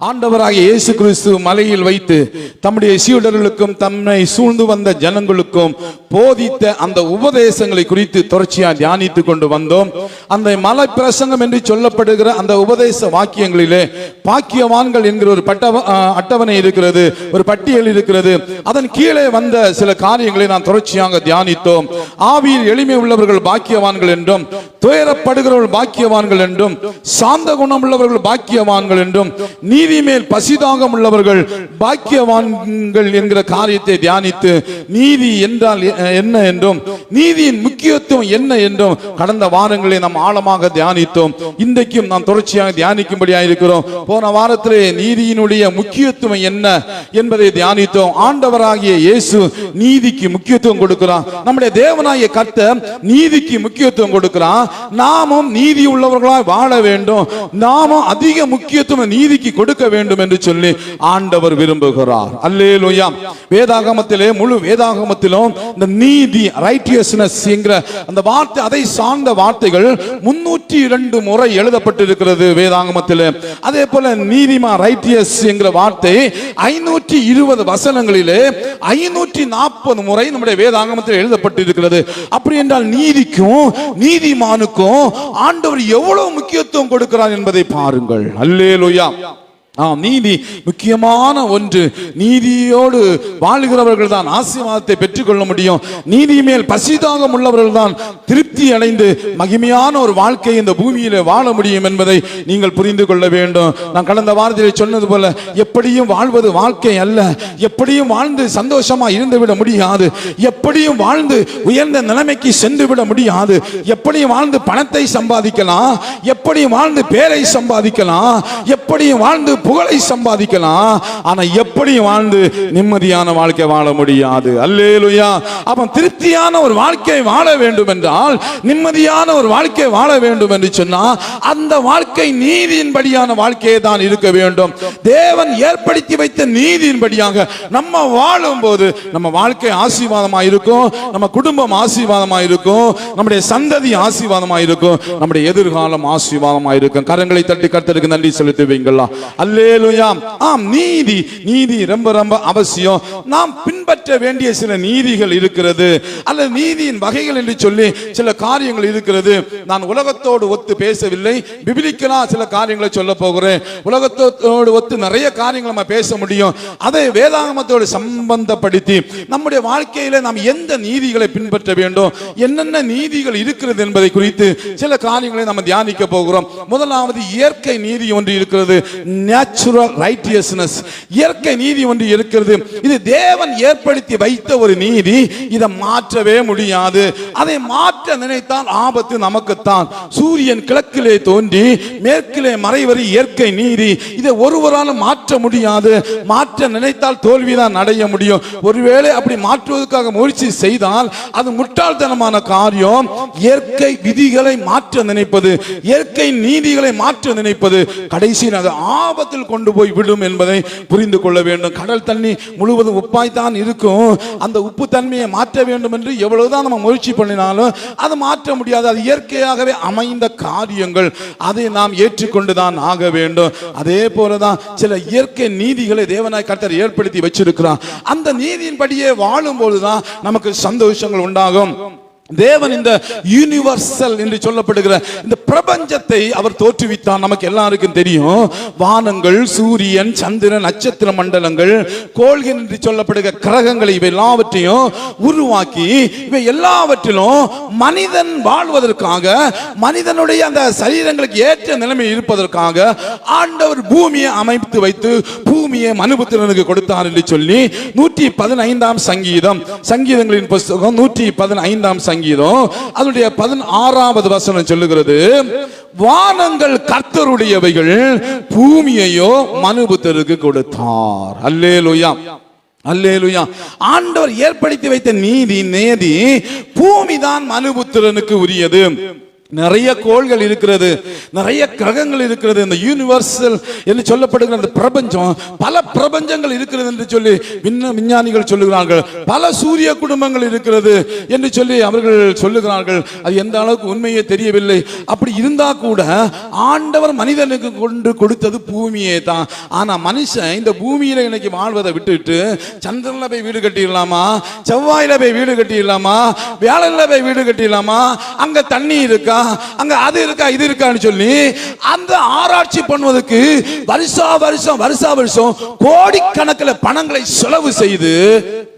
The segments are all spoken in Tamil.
ஆண்டவராகிய இயேசு கிறிஸ்து மலையில் வைத்து தம்முடைய சீடர்களுக்கும் தம்மை சூழ்ந்து வந்த ஜனங்களுக்கும் போதித்த அந்த உபதேசங்களை குறித்து தொடர்ச்சியாக தியானித்துக் கொண்டு வந்தோம். அந்த மலை பிரசங்கம் என்று சொல்லப்படுகிற அந்த உபதேச வாக்கியங்களிலே பாக்கியவான்கள் என்கிற ஒரு அட்டவணை இருக்கிறது, ஒரு பட்டியல் இருக்கிறது. அதன் கீழே வந்த சில காரியங்களை நாம் தொடர்ச்சியாக தியானித்தோம். ஆவியில் எளிமை உள்ளவர்கள் பாக்கியவான்கள் என்றும், துயரப்படுகிறவர்கள் பாக்கியவான்கள் என்றும், சாந்த குணம் உள்ளவர்கள் பாக்கியவான்கள் என்றும், நீதி மேல் பசிதாகம் உள்ளவர்கள் பாக்கியவான்கள் என்கிற காரியத்தை தியானித்து நீதி என்றால் என்ன என்றும், நீதியின் முக்கியத்துவம் என்ன என்றும் கடந்த வாரங்களை நாம் ஆழமாக தியானித்தோம். இன்றைக்கும் நாம் தொடர்ச்சியாக தியானிக்கும்படியாக இருக்கிறோம். போன வாரத்திலே நீதியினுடைய முக்கியத்துவம் என்ன என்பதை தியானித்தோம். ஆண்டவராகிய இயேசு நீதிக்கு முக்கியத்துவம் கொடுக்கிறார். நம்முடைய தேவனாகிய கர்த்தர் நீதிக்கு முக்கியத்துவம் கொடுக்கிறார். நாமும் நீதி உள்ளவர்களாய் வாழ வேண்டும். நாமும் அதிக முக்கியத்துவம் நீதிக்கு கொடுக்க வேண்டும் என்று சொல்லி ஆண்டவர் விரும்புகிறார். அல்லேலூயா. வேதாகமத்திலே, முழு வேதாகமத்திலும் இந்த நீதி, ரைட்டியஸ்னஸ் என்கிற அந்த வார்த்தை, அதை சார்ந்த வார்த்தைகள் 302 முறை எழுதப்பட்டிருக்கிறது வேதாகமத்திலே. அதே போல நீதிமா, ரைட்டியஸ் என்கிற வார்த்தை 520 வசனங்களிலே 540 முறை நம்முடைய வேதாகமத்தில் எழுதப்பட்டிருக்கிறது. அப்படி என்றால் நீதிக்கும் நீதிமானுக்கும் ஆண்டவர் எவ்வளவு முக்கியத்துவம் கொடுக்கிறார் என்பதை பாருங்கள். அல்லேலூயா. நீதி முக்கியமான ஒன்று. நீதியோடு வாழ்கிறவர்கள் தான் ஆசீர்வாதத்தை பெற்றுக்கொள்ள முடியும். நீதி மேல் பசிதாகம் உள்ளவர்கள் தான் திருப்தி அடைந்து மகிமையான ஒரு வாழ்க்கை இந்த பூமியில வாழ முடியும் என்பதை நீங்கள் புரிந்து கொள்ள வேண்டும். நான் கடந்த வாரத்தில் சொன்னது போல, எப்படியும் வாழ்வது வாழ்க்கை அல்ல. எப்படியும் வாழ்ந்து சந்தோஷமா இருந்து விட முடியாது. எப்படியும் வாழ்ந்து உயர்ந்த நிலைமைக்கு சென்று விட முடியாது. எப்படியும் வாழ்ந்து பணத்தை சம்பாதிக்கலாம், எப்படியும் வாழ்ந்து பேரை சம்பாதிக்கலாம், எப்படியும் வாழ்ந்து புகழை சம்பாதிக்கலாம், ஆனா எப்படி வாழ்ந்து நிம்மதியான வாழ்க்கை வாழ முடியாது. அல்லேலூயா. அப்ப திருப்தியான ஒரு வாழ்க்கை வாழ வேண்டும் என்றால், நிம்மதியான ஒரு வாழ்க்கை வாழ வேண்டும் என்று சொன்னா, அந்த வாழ்க்கை நீதியின்படியான வாழ்க்கையை தான் இருக்க வேண்டும். தேவன் ஏற்படுத்தி வைத்த நீதியின்படியாக நம்ம வாழும் போது நம்ம வாழ்க்கை ஆசீர்வாதமாக இருக்கும், நம்ம குடும்பம் ஆசீர்வாதமாக இருக்கும், நம்முடைய சந்ததி ஆசீர்வாதமாக இருக்கும், நம்முடைய எதிர்காலம் ஆசீர்வாதமாக இருக்கும். கரங்களை தட்டி கர்த்தருக்கு நன்றி செலுத்துவீங்களா? அல்லேலூயா. நீதி, நீதி ரொம்ப ரொம்ப அவசியம். நாம் பின்பற்ற வேண்டிய சில நீதிகள் இருக்கிறது, அல்லது நீதியின் வகைகள் என்று சொல்லி சில காரியங்கள் இருக்கிறது. நான் உலகத்தோடு ஒத்து பேசவில்லை, பிபிலிக்கலா சில காரியங்களை சொல்ல போகிறேன். உலகத்தோடு ஒத்து நிறைய காரியங்கள் நம்ம பேச முடியும். அதை வேதாகமத்தோடு சம்பந்தப்படுத்தி நம்முடைய வாழ்க்கையில நாம் எந்த நீதிகளை பின்பற்ற வேண்டும், என்னென்ன நீதிகள் இருக்கிறது என்பதை குறித்து சில காரியங்களை நம்ம தியானிக்க போகிறோம். முதலாவது இயற்கை நீதி ஒன்று இருக்கிறது, நேச்சுரல் ரைட்டியஸ்னஸ். இயற்கை நீதி ஒன்று இருக்கிறது. இது தேவன் ஏற்படுத்தி வைத்த ஒரு நீதி. இதை மாற்றவே முடியாது. அதை மாற்ற நினைத்தால் ஆபத்து நமக்குத்தான். சூரியன் கிழக்கிலே தோன்றி மேற்கிலே மறைவது இயற்கை நீதி. இதை ஒருவரால் மாற்ற முடியாது. மாற்ற நினைத்தால் தோல்விதான் அடைய முடியும். ஒருவேளை அப்படி மாற்றுவதற்காக முயற்சி செய்தால் அது முட்டாள்தனமான காரியம். இயற்கை விதிகளை மாற்ற நினைப்பது, இயற்கை நீதிகளை மாற்ற நினைப்பது கடைசியில் அது ஆபத்தில் கொண்டு போய் விடும் என்பதை புரிந்து கொள்ள வேண்டும். கடல் தண்ணி முழுவதும் உப்பாய்த்தான் இருக்கும். அந்த உப்பு தன்மையை மாற்ற வேண்டும் என்று எவ்வளவுதான் நம்ம முயற்சி பண்ணினாலும் அது மாற்ற முடியாது. அது இயற்கையாகவே அமைந்த காரியங்கள். அதை நாம் ஏற்றுக்கொண்டுதான் ஆக வேண்டும். அதே போலதான் சில இயற்கை நீதிகளை தேவனாய் கர்த்தர் ஏற்படுத்தி வச்சிருக்கிறார். அந்த நீதியின்படியே வாழும் போதுதான் நமக்கு சந்தோஷங்கள் உண்டாகும். தேவன் இந்த யூனிவர்சல் என்று சொல்லப்படுகிற இந்த பிரபஞ்சத்தை அவர் தோற்றுவித்தார். நமக்கு எல்லாருக்கும் தெரியும். வானங்கள், சூரியன், சந்திரன், நட்சத்திர மண்டலங்கள், கோள்கள் என்று சொல்லப்படுகிற கிரகங்களை இவை எல்லாவற்றையும் உருவாக்கி இவை எல்லாவற்றிலும் மனிதன் வாழ்வதற்காக, மனிதனுடைய அந்த சரீரங்களுக்கு ஏற்ற நிலைமை இருப்பதற்காக ஆண்டவர் பூமியை அமைத்து வைத்து பூமியை மனுபுத்திரனுக்கு கொடுத்தார் என்று சொல்லி 115ஆம் சங்கீதம், சங்கீதங்களின் புத்தகம் 115ஆம் சங்கீதம் அதனுடைய 16வது வசனம் சொல்லுகிறது, வானங்கள் கர்த்தருடையவைகள், பூமியையோ மனுபுத்திரனுக்கு கொடுத்தார். அல்லேலூயா. அல்லேலூயா. ஆண்டவர் ஏற்படுத்தி வைத்த நீதி, நேதி, பூமி தான் மனுபுத்திரனுக்கு உரியது. நிறைய கோள்கள் இருக்கிறது, நிறைய கிரகங்கள் இருக்கிறது. இந்த யூனிவர்சல் என்று சொல்லப்படுகிற அந்த பிரபஞ்சம், பல பிரபஞ்சங்கள் இருக்கிறது என்று சொல்லி விஞ்ஞானிகள் சொல்லுகிறார்கள். பல சூரிய குடும்பங்கள் இருக்கிறது என்று சொல்லி அவர்கள் சொல்லுகிறார்கள். அது எந்த அளவுக்கு உண்மையே தெரியவில்லை. அப்படி இருந்தா கூட ஆண்டவர் மனிதனுக்கு கொண்டு கொடுத்தது பூமியே தான். ஆனா மனுஷன் இந்த பூமியில இன்னைக்கு வாழ்வதை விட்டுவிட்டு சந்திரன்ல போய் வீடு கட்டிடலாமா, செவ்வாயில போய் வீடு கட்டிடலாமா, வியாழன்ல போய் வீடு கட்டிடலாமா, அங்க தண்ணி இருக்கா, அங்க அது இருக்கா, இது இருக்கான்னு சொல்லி அந்த ஆராய்ச்சி பண்ணுவதற்கு வருஷா வருஷம் கோடிக்கணக்கில் பணங்களை செலவு செய்து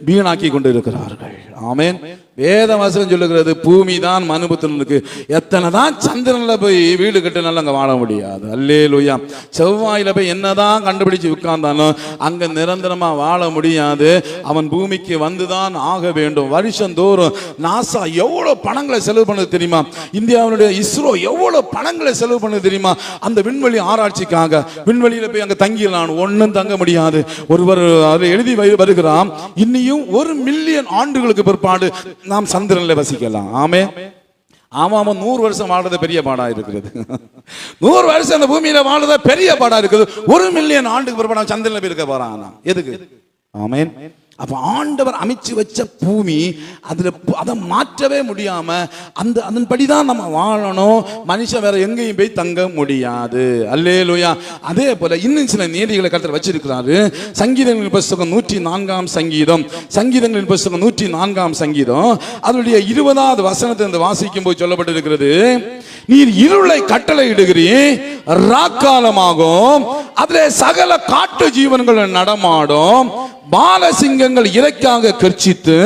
வீணாக்கி கொண்டு இருக்கிறார்கள். ஆமென். வேத வசனம் சொல்லுகிறது, பூமி தான் மனுபுத்திரனுக்கு. எத்தனை தான் சந்திரன்ல போய் வீடு கட்டினாலும் அங்க வாழ முடியாது. அல்லேலூயா. செவ்வாயில போய் என்னதான் கண்டுபிடிச்சு உட்கார்ந்தாலும் அங்க நிரந்தரமா வாழ முடியாது. அவன் பூமிக்கு வந்துதான் ஆக வேண்டும். வருஷந்தோறும் நாசா எவ்வளவு பணங்களை செலவு பண்ணது தெரியுமா? இந்தியாவுடைய இஸ்ரோ எவ்வளவு பணங்களை செலவு பண்ணது தெரியுமா? அந்த விண்வெளி ஆராய்ச்சிக்காக. விண்வெளியில போய் அங்க தங்கிடலாம், ஒன்னும் தங்க முடியாது. ஒருவர் அதில் எழுதி வருகிறான், இன்னியும் 1 மில்லியன் ஆண்டுகளுக்கு பிற்பாடு நாம் சந்திரன்ல வசிக்கலாம். ஆமே. ஆமா, 100 வருஷம் வாழ்றது பெரிய பாடா இருக்கிறது. 100 வருஷம் அந்த பூமியில வாழ்றத பெரிய பாடா இருக்குது. 1 மில்லியன் ஆண்டுக்கு பிற்பாடு சந்திரன்ல போய் இருக்க போறான். எதுக்கு? ஆமென். அப்ப ஆண்டவர் அமைச்சு வச்ச பூமி, அதுல அதை மாற்றவே முடியாம அதன்படிதான் நம்ம வாழணும். மனுஷன் வேற எங்கேயும் போய் தங்க முடியாது. அல்லேலூயா. அதே போல இன்னும் சில நீதிகளை கர்த்தர் வச்சிருக்கிறாரு. சங்கீதங்களின் புத்தகம் 104ஆம் சங்கீதம், சங்கீதங்களின் புத்தகம் 104ஆம் சங்கீதம், அதனுடைய 20வது வசனத்தை வாசிக்கும் போது சொல்லப்பட்டிருக்கிறது, நீர் இருளை கட்டளை இடுகிறீர், ராக்காலமாகும், அதிலே சகல காட்டு ஜீவன்கள் நடமாடும், பாலசிங்கங்கள் இறைக்காக கர்ச்சித்து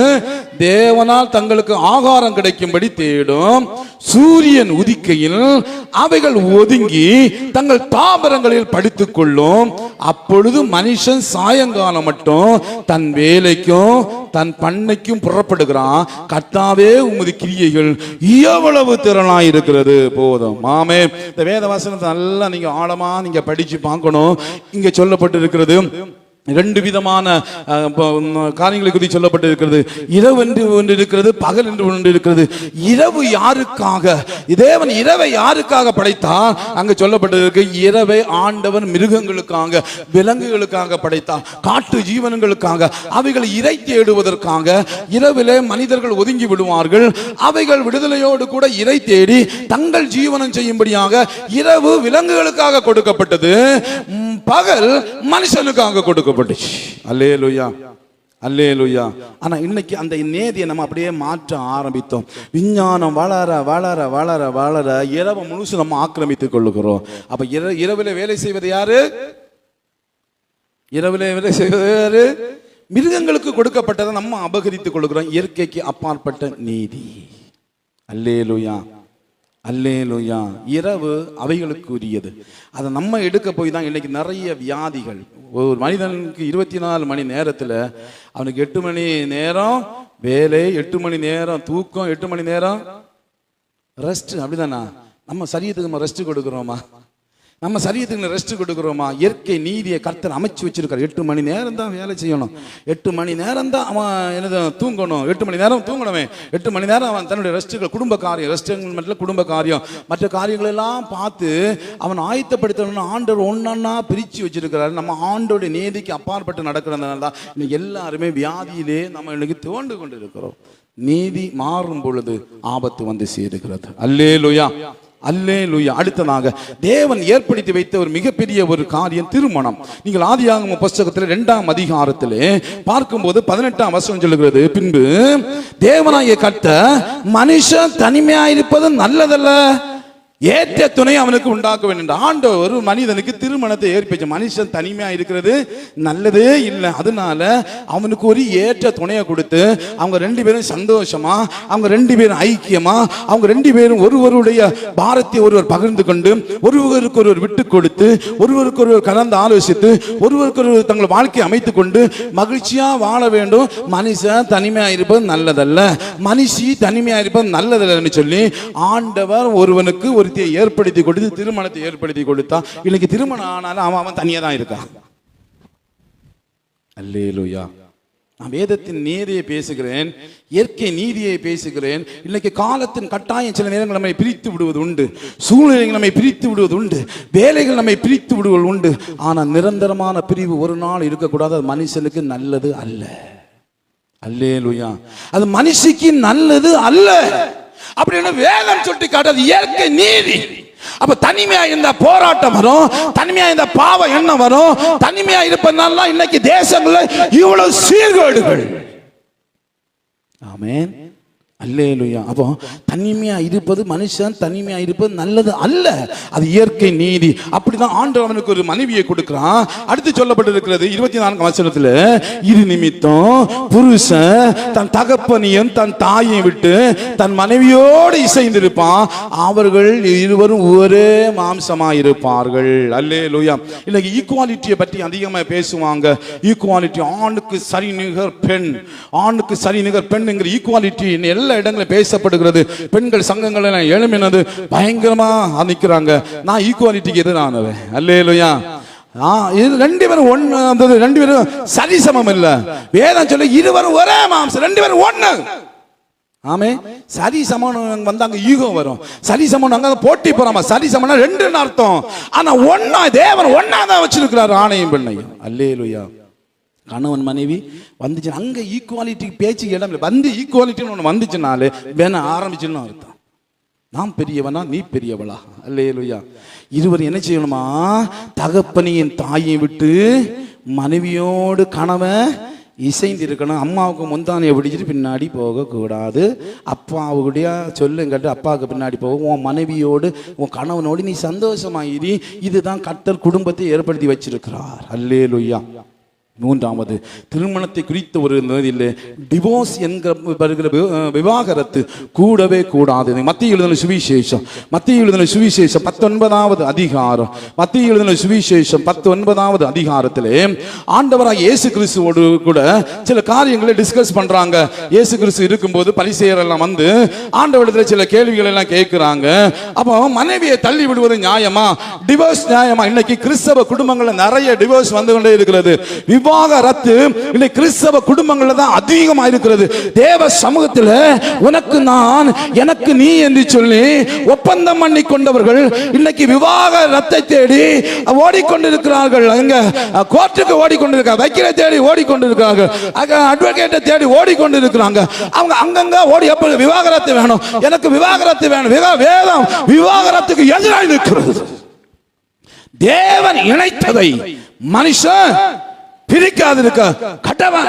தேவனால் தங்களுக்கு ஆகாரம் கிடைக்கும்படி தேடும், சூரியன் உதிக்கையில் அவைகள் ஒதுங்கி தங்கள் தாபரங்களில் படுத்துக் கொள்ளும், அப்பொழுது மனுஷன் சாயங்காலம் மட்டும் தன் வேலைக்கும் தன் பண்ணைக்கும் புறப்படுகிறான். கர்த்தாவே உமது கிரியைகள் எவ்வளவு திறனாய் இருக்கிறது. போதும். ஆமே. இந்த வேத வசனத்தை நல்லா நீங்க ஆழமா நீங்க படிச்சு பார்க்கணும். இங்க சொல்லப்பட்டிருக்கிறது 2 விதமான காரியங்களை குறித்து சொல்லப்பட்டிருக்கிறது. இரவு என்று ஒன்று இருக்கிறது, பகல் என்று ஒன்று இருக்கிறது. இரவு யாருக்காக? தேவன் இரவை யாருக்காக படைத்தார்? அங்கு சொல்லப்பட்டிருக்கு, இரவை ஆண்டவன் மிருகங்களுக்காக, விலங்குகளுக்காக படைத்தார், காட்டு ஜீவன்களுக்காக, அவைகள் இறை தேடுவதற்காக. இரவிலே மனிதர்கள் ஒதுங்கி விடுவார்கள். அவைகள் விடுதலையோடு கூட இறை தேடி தங்கள் ஜீவனம் செய்யும்படியாக இரவு விலங்குகளுக்காக கொடுக்கப்பட்டது, பகல் மனுஷனுக்காக கொடுக்கப்பட்டுச்சு. அல்லேலூயா, அல்லேலூயா. ஆனா இன்னைக்கு அந்த நேதியை நம்ம அப்படியே மாற்ற ஆரம்பித்தோம். விஞ்ஞானம் வளர வளர வளர வளர இரவு முழுசு நம்ம ஆக்கிரமித்துக் கொள்ளுகிறோம். அப்ப இரவிலே வேலை செய்வது யாரு? இரவிலே வேலை செய்வது யாரு? மிருகங்களுக்கு கொடுக்கப்பட்டதை நம்ம அபகரித்துக் கொள்ளுகிறோம். இயற்கைக்கு அப்பாற்பட்ட நீதி. அல்லேலூயா, அல்லேலூயா. இரவு அவைகளுக்கு உரியது. அதை நம்ம எடுக்க போய் தான் இன்னைக்கு நிறைய வியாதிகள். ஒரு மனிதனுக்கு 24 மணி நேரத்தில் அவனுக்கு 8 மணி நேரம் வேலை, 8 மணி நேரம் தூக்கம், 8 மணி நேரம் ரெஸ்ட். அப்படிதானா? நம்ம சரீரத்துக்கு நம்ம ரெஸ்ட் கொடுக்குறோமா? நம்ம சரீரத்துக்கு ரெஸ்ட் கொடுக்குறோமா? இயற்கை நீதியை கர்த்தர் அமைச்சு வச்சிருக்காரு. 8 மணி நேரம் தான் வேலை செய்யணும், 8 மணி நேரம் தான் அவன் என்னது தூங்கணும், 8 மணி நேரம் தூங்கணுமே, 8 மணி நேரம் அவன் தன்னுடைய ரெஸ்ட்டுகள், குடும்ப காரியம், ரெஸ்ட்டுகள் மட்டும் குடும்ப காரியம், மற்ற காரியங்கள் எல்லாம் பார்த்து அவன் ஆயத்தப்படுத்தணும்னு ஆண்டவர் ஒன்னொன்னா பிரித்து வச்சிருக்கிறாரு. நம்ம ஆண்டோடைய நீதிக்கு அப்பாற்பட்டு நடக்கிறதுனால தான் இன்னைக்கு எல்லாருமே வியாதியிலே நம்ம இன்னைக்கு தோண்டு கொண்டு இருக்கிறோம். நீதி மாறும் பொழுது ஆபத்து வந்து சேருகிறது. அல்லேலூயா, அல்லேலூயா. அடுத்ததாக தேவன் ஏற்படுத்தி வைத்த ஒரு மிகப்பெரிய ஒரு காரியம் திருமணம். நீங்கள் ஆதியாகம புத்தகத்தில் 2ஆம் அதிகாரத்திலே பார்க்கும்போது 18ஆம் வசனம் சொல்லுகிறது, பின்பு தேவனாகிய கர்த்தர் மனுஷன் தனிமையாயிருப்பது நல்லதல்ல, ஏற்ற துணை அவனுக்கு உண்டாக்க வேண்டும். ஆண்டவர் ஒரு மனிதனுக்கு திருமணத்தை ஏற்படுத்தி, மனுஷன் தனிமையா இருக்கிறது நல்லதே இல்லை, அதனால அவனுக்கு ஒரு ஏற்ற துணையை கொடுத்து அவங்க 2 பேரும் சந்தோஷமா, அவங்க 2 பேரும் ஐக்கியமா, அவங்க 2 பேரும் ஒருவருடைய பாரத்தை ஒருவர் பகிர்ந்து கொண்டு, ஒருவருக்கு ஒருவர் விட்டு கொடுத்து, ஒருவருக்கு ஒருவர் கலந்து ஆலோசித்து, ஒருவருக்கு ஒருவர் தங்கள் வாழ்க்கையை அமைத்துக் கொண்டு மகிழ்ச்சியா வாழ வேண்டும். மனுஷன் தனிமையா இருப்பது நல்லதல்ல, மனுஷி தனிமையா இருப்பது நல்லதல்ல சொல்லி ஆண்டவர் ஒருவனுக்கு ஒரு ஏற்படுத்தி கொடுத்து திருமணத்தை ஏற்படுத்தி கொடுத்தா. இன்னைக்கு திருமணம் ஆனாலும் அவன் தனியா தான் இருக்கான். அல்லேலூயா, நான் வேதத்தின் நீதியை பேசுகிறேன், இயற்கை நீதியை பேசுகிறேன். இன்னைக்கு காலத்தின் கட்டாயம் சில நேரங்கள் நம்மை பிரித்து விடுவது உண்டு, சூழ்நிலைகள் நம்மை பிரித்து விடுவது உண்டு, வேலைகள் நம்மை பிரித்து விடுவது உண்டு. ஆனால் நிரந்தரமான பிரிவு ஒரு நாள் இருக்கக்கூடாது. அது மனுஷனுக்கு நல்லது அல்ல. அல்லேலூயா. அது மனுஷிக்கு நல்லது அல்ல அப்படின்னு வேதம் சுட்டி காட்டுது. இயற்கை நீதி. அப்ப தனிமையா இந்த போராட்டம் வரும், தனிமையா இந்த பாவம் என்ன வரும், தனிமையா இருப்பதனால இன்னைக்கு தேசங்கள்ல இவ்வளவு சீர்கேடுகள். ஆமென், அல்லேலூயா. அப்போ தனிமையா இருப்பது, மனுஷன் தனிமையா இருப்பது நல்லது அல்ல. அது இயற்கை நீதி. அப்படிதான் ஆண்டவர் அவனுக்கு ஒரு மனைவியை கொடுக்கிறான். அடுத்து சொல்லப்பட்டிருக்கிறது 24 வசனத்துல, இது நிமித்தம் புருஷன் தன் தகப்பனையும் தன் தாயை விட்டு தன் மனைவியோடு இசைந்திருப்பான், அவர்கள் இருவரும் ஒரே மாம்சமா இருப்பார்கள். அல்லேலூயா. இன்னைக்கு ஈக்குவாலிட்டியை பற்றி அதிகமாக பேசுவாங்க. ஈக்குவாலிட்டி, ஆணுக்கு சரி நிகர் பெண், ஆணுக்கு சரி நிகர் பெண் என்கிற ஈக்குவாலிட்டி எல்லா இடங்களில் பேசப்படுகிறது. பெண்கள் சங்கங்கள் எல்லாம் எழுமினது பயங்கரமா நிற்கிறாங்க. நான் ஈக்குவாலிட்டிக்கு எதிரானவன். அல்லேலூயா. ரெண்டு பேரும் ஒண்ணு, ரெண்டு பேரும் சரிசமம் இல்ல. வேதம் சொல்லி இருவரும் ஒரே மாம்சம், ரெண்டு பேரும் ஒண்ணு. ஆமே, சரி சமம் வந்தாங்க ஈகோ வரும். சரி சமம் அங்க போட்டி போறாம. சரி சமம்னா ரெண்டுன்னு அர்த்தம். ஆனா ஒன்னா தேவன் ஒன்னா தான் வச்சிருக்கிறார் ஆணையும் பெண்ணையும். அல்லேலூயா. கணவன் மனைவி வந்துச்சு அங்க ஈக்குவாலிட்டி பேச்சு இடம் இல்லை. வந்து ஈக்குவாலிட்டின்னு ஒன்று வந்துச்சுனாலே வேணா ஆரம்பிச்சுன்னு அர்த்தம். நான் பெரியவனா நீ பெரியவளா? அல்லேலூயா. இருவர் என்ன செய்யணுமா? தகப்பனையின் தாயை விட்டு மனைவியோடு கணவன் இசைந்து இருக்கணும். அம்மாவுக்கு முந்தானையை பிடிச்சிட்டு பின்னாடி போகக்கூடாது. அப்பாவுடைய சொல்லுங்கட்டு அப்பாவுக்கு பின்னாடி போக, உன் மனைவியோடு உன் கணவனோடு நீ சந்தோஷமாயிரி. இதுதான் கர்த்தர் குடும்பத்தை ஏற்படுத்தி வச்சிருக்கிறார். அல்லேலூயா. மூன்றாவது, திருமணத்தை குறித்த ஒரு டிவோர்ஸ் என்கிற விவாகரத்து கூடவே கூடாது. மத்திய எழுதின சுவிசேஷம், மத்திய எழுதின சுவிசேஷம் 19வது அதிகாரம், மத்திய எழுதின சுவிசேஷம் 19வது அதிகாரத்திலே ஆண்டவராக இயேசு கிறிஸ்துவோடு கூட சில காரியங்களை டிஸ்கஸ் பண்றாங்க. இயேசு கிறிஸ்து இருக்கும்போது பரிசேயர் எல்லாம் வந்து ஆண்டவரிடத்தில் சில கேள்விகள் எல்லாம் கேட்கிறாங்க. அப்போ மனைவியை தள்ளி விடுவது நியாயமா, டிவோர்ஸ் நியாயமா? இன்னைக்கு கிறிஸ்தவ குடும்பங்கள்ல நிறைய டிவோர்ஸ் வந்து கொண்டே இருக்கிறது. விவாகரத்து இன்னைக்கு கிறிஸ்தவ குடும்பங்கள்ல தான் அதிகமாக இருக்கிறது. தேவ சமூகத்தில் உனக்கு நான் எனக்கு நீ என்று சொல்லி ஒப்பந்தம் பண்ணி கொண்டவர்கள் இன்னைக்கு விவாகரத்தை தேடி ஓடிக்கொண்டிருக்கிறார்கள். அங்க கோர்ட்டுக்கு ஓடிக்கொண்டிருக்காங்க, வக்கீலை தேடி ஓடிக்கொண்டிருக்கிறார்கள், அட்வொகேட்டை தேடி ஓடிக்கொண்டிருக்கிறாங்க. அவங்க அங்கங்க ஓடி எப்ப விவாகரத்து வேணும், எனக்கு விவாகரத்து வேணும். வேதம் விவாகரத்துக்கு எதிராக இருக்கிறது. தேவன் இணைத்ததை மனுஷன் பிரிக்காதிருக்க கடவன்.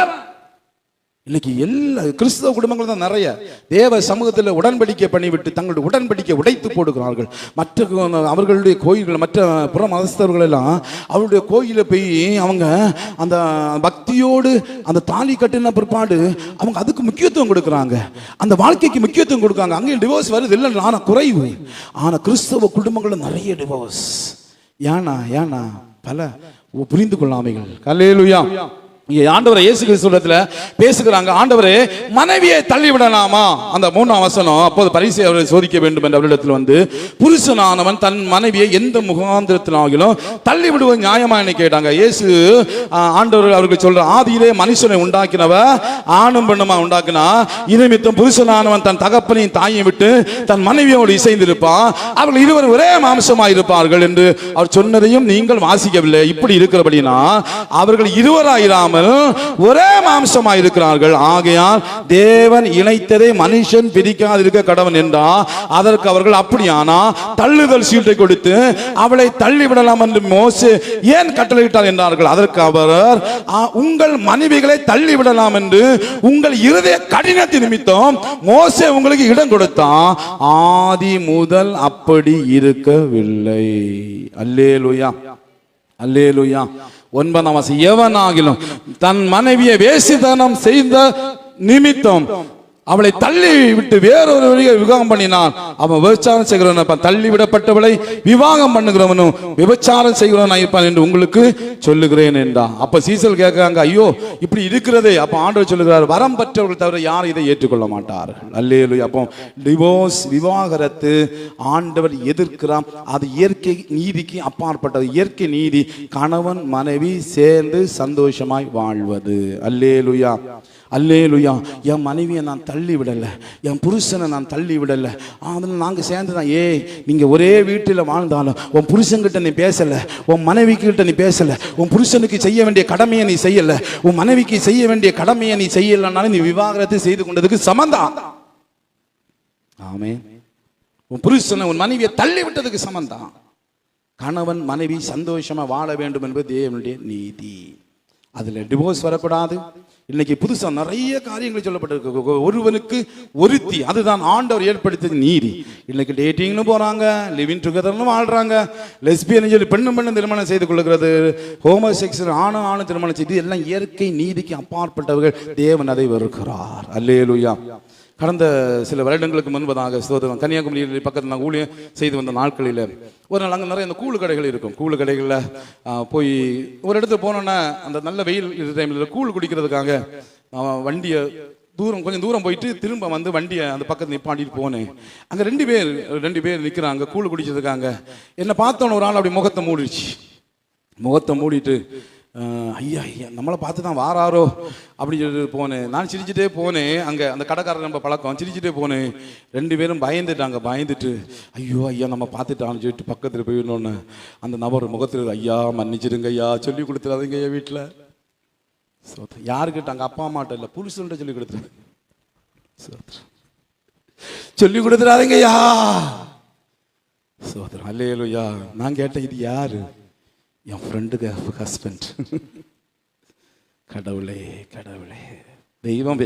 இன்னைக்கு எல்லா கிறிஸ்தவ குடும்பங்கள் தான் நிறைய தேவ சமூகத்தில் உடன்படிக்கை பண்ணிவிட்டு தங்களுடைய உடன்படிக்கை உடைத்து போடுகிறார்கள். மற்ற அவர்களுடைய கோயில்கள், மற்ற புற மதஸ்தர்கள் எல்லாம் அவருடைய கோயிலை போய் அவங்க அந்த பக்தியோடு அந்த தாலி கட்டின பிற்பாடு அவங்க அதுக்கு முக்கியத்துவம் கொடுக்குறாங்க, அந்த வாழ்க்கைக்கு முக்கியத்துவம் கொடுக்காங்க. அங்கேயும் டிவோர்ஸ் வருது இல்லை, ஆனால் குறைவு. ஆனால் கிறிஸ்தவ குடும்பங்கள் நிறைய டிவோர்ஸ். ஏனா பல புரிந்து கொள்ளாமைகள். அல்லேலூயா. ஆண்டவரை இயேசு கிறிஸ்துவிடத்துல பேசுகிறாங்க. ஆண்டவரே, மனைவியை தள்ளி விடலாமா? அந்த 3ஆம் வசனம். அப்போது பரிசேயர் அவரை சோதிக்க வேண்டும் என்ற அவரிடத்தில் வந்து, புருஷனானவன் தன் மனைவியை எந்த முகாந்திரத்தினாகிலும் தள்ளி விடுவது நியாயமா என்று கேட்டாங்க. இயேசு ஆண்டவர் அவருக்கு சொல்ற, ஆதியிலே மனுஷனை உண்டாக்கினவ ஆணும் பெண்ணுமா உண்டாக்கினா, இனிமித்தம் புருஷனானவன் தன் தகப்பனையும் தாயை விட்டு தன் மனைவியோடு இசைந்திருப்பான், அவர்கள் இருவர் ஒரே மாம்சமா இருப்பார்கள் என்று அவர் சொன்னதையும் நீங்கள் வாசிக்கவில்லை. இப்படி இருக்கிறபடினா அவர்கள் இருவராயிராம ஒரே மாம்சமாய் இருக்கிறார்கள். ஆகையால் தேவன் இணைத்ததை மனுஷன் பிரிக்காதிருக்க கடவன் என்றார். அதற்கு அவர்கள், அப்படியானா தள்ளுதல் சீட்டை கொடுத்து அவளை தள்ளிவிடலாம் என்று மோசே ஏன் கட்டளையிட்டார் என்றார்கள். அதற்கு அவர், உங்கள் மனைவிகளை தள்ளிவிடலாம் என்று உங்கள் இருதய கடினத்தின் நிமித்தம் மோசே உங்களுக்கு இடம் கொடுத்தான், ஆதி முதல் அப்படி இருக்கவில்லை. அல்லேலூயா, அல்லேலூயா. 9ஆம் வசனம், எவனாகிலும் தன் மனைவியை வேசித்தனம் செய்த நிமித்தம் அவளை தள்ளி விட்டு வேறொரு வழியை விவாகம் பண்ணினான். அவன் விபச்சாரம் செய்கிறவன். தள்ளி விடப்பட்டவளை விவாகம் பண்ணுகிறவனும் விபச்சாரம் செய்கிறவன் இருப்பான் என்று உங்களுக்கு சொல்லுகிறேன் என்றான். அப்ப சீசல் கேட்கிறாங்க, ஐயோ இப்படி இருக்கிறதே. அப்ப ஆண்டவர் சொல்லுகிறார், வரம் பெற்றவர்கள் தவிர யாரும் இதை ஏற்றுக்கொள்ள மாட்டார்கள். அல்லேலூயா. அப்போ டிவோர்ஸ், விவாகரத்து ஆண்டவர் எதிர்க்கிறான். அது இயற்கை நீதிக்கு அப்பாற்பட்டது. இயற்கை நீதி கணவன் மனைவி சேர்ந்து சந்தோஷமாய் வாழ்வது. அல்லேலூயா, அல்லேலூயா. என் மனைவியை நான் தள்ளி விடலை, என் புருஷனை நான் தள்ளி விடலை, அதில் நாங்கள் சேர்ந்து தான். நீங்கள் ஒரே வீட்டில் வாழ்ந்தாலும் உன் புருஷன்கிட்ட நீ பேசலை, உன் மனைவிக்கிட்ட நீ பேசலை, உன் புருஷனுக்கு செய்ய வேண்டிய கடமையை நீ செய்யலை, உன் மனைவிக்கு செய்ய வேண்டிய கடமையை நீ செய்யலைனாலும் நீ விவாகரத்து செய்து கொண்டதுக்கு சமந்தான். ஆமென். உன் புருஷனை உன் மனைவியை தள்ளி விட்டதுக்கு சமந்தான். கணவன் மனைவி சந்தோஷமா வாழ வேண்டும் என்பது தேவனுடைய நீதி. அதுல டிவோர்ஸ் வரக்கூடாது. இன்னைக்கு புதுசா நிறைய காரியங்கள் சொல்லப்பட்டிருக்கு. ஒருவனுக்கு ஒருத்தி, அதுதான் ஆண்டவர் ஏற்படுத்திய நீதி. இன்னைக்கு டேட்டிங்னு போறாங்க, லிவிங் டுகெதர்னு வாழ்றாங்க, லெஸ்பியன் சொல்லி பெண்ணு திருமணம் செய்து கொள்ளுகிறது, ஹோமோசெக்சுவல் ஆணு திருமணம் செய்து, எல்லாம் இயற்கை நீதிக்கு அப்பாற்பட்டவர்கள். தேவன் அதை வெறுக்கிறார். அல்லேலூயா. கடந்த சில வருடங்களுக்கு முன்பதாக ஸ்தோத்திரம், கன்னியாகுமரி பக்கத்தில் நான் ஊழியம் செய்து வந்த நாட்களில் ஒரு நாள் அங்கே நிறைய அந்த கூழு கடைகள் இருக்கும். கூழு கடைகளில் போய் ஒரு இடத்துல போனோன்னா அந்த நல்ல வெயில் டைமில் கூழ் குடிக்கிறதுக்காக வண்டியை கொஞ்சம் தூரம் போயிட்டு திரும்ப வந்து வண்டியை அந்த பக்கத்தில் நிப்பாட்டிட்டு போனேன். அங்கே ரெண்டு பேர் நிற்கிறாங்க கூழ் குடிச்சதுக்காங்க. என்னை பார்த்தோன்னு ஒரு ஆள் அப்படி முகத்தை மூடிட்டு ஐயா நம்மளை பார்த்து தான் வாராரோ அப்படின்னு சொல்லிட்டு போனேன். நான் சிரிச்சுட்டே போனேன். அங்கே அந்த கடைக்காரர் நம்ம பழக்கம், சிரிச்சுட்டே போனேன். ரெண்டு பேரும் பயந்துட்டு ஐயா நம்ம பார்த்துட்டான்னு சொல்லிட்டு பக்கத்தில் போயிடணுன்னு அந்த நபர் முகத்தில், ஐயா மன்னிச்சிடுங்க ஐயா, சொல்லி கொடுத்துடாதீங்க ஐயா வீட்டில். யாருக்கிட்ட? அங்கே அப்பா அம்மாட்ட இல்லை, புருஷன்ட்ட சொல்லி கொடுத்துரு, சொல்லி கொடுத்துடாதீங்க ஐயா. சோதரம் அல்லேலூயா. நான் கேட்டேன், இது யாரு? என் ஃப்ரெண்டுக்கு ஹஸ்பண்ட். கடவுளே தெய்வம்.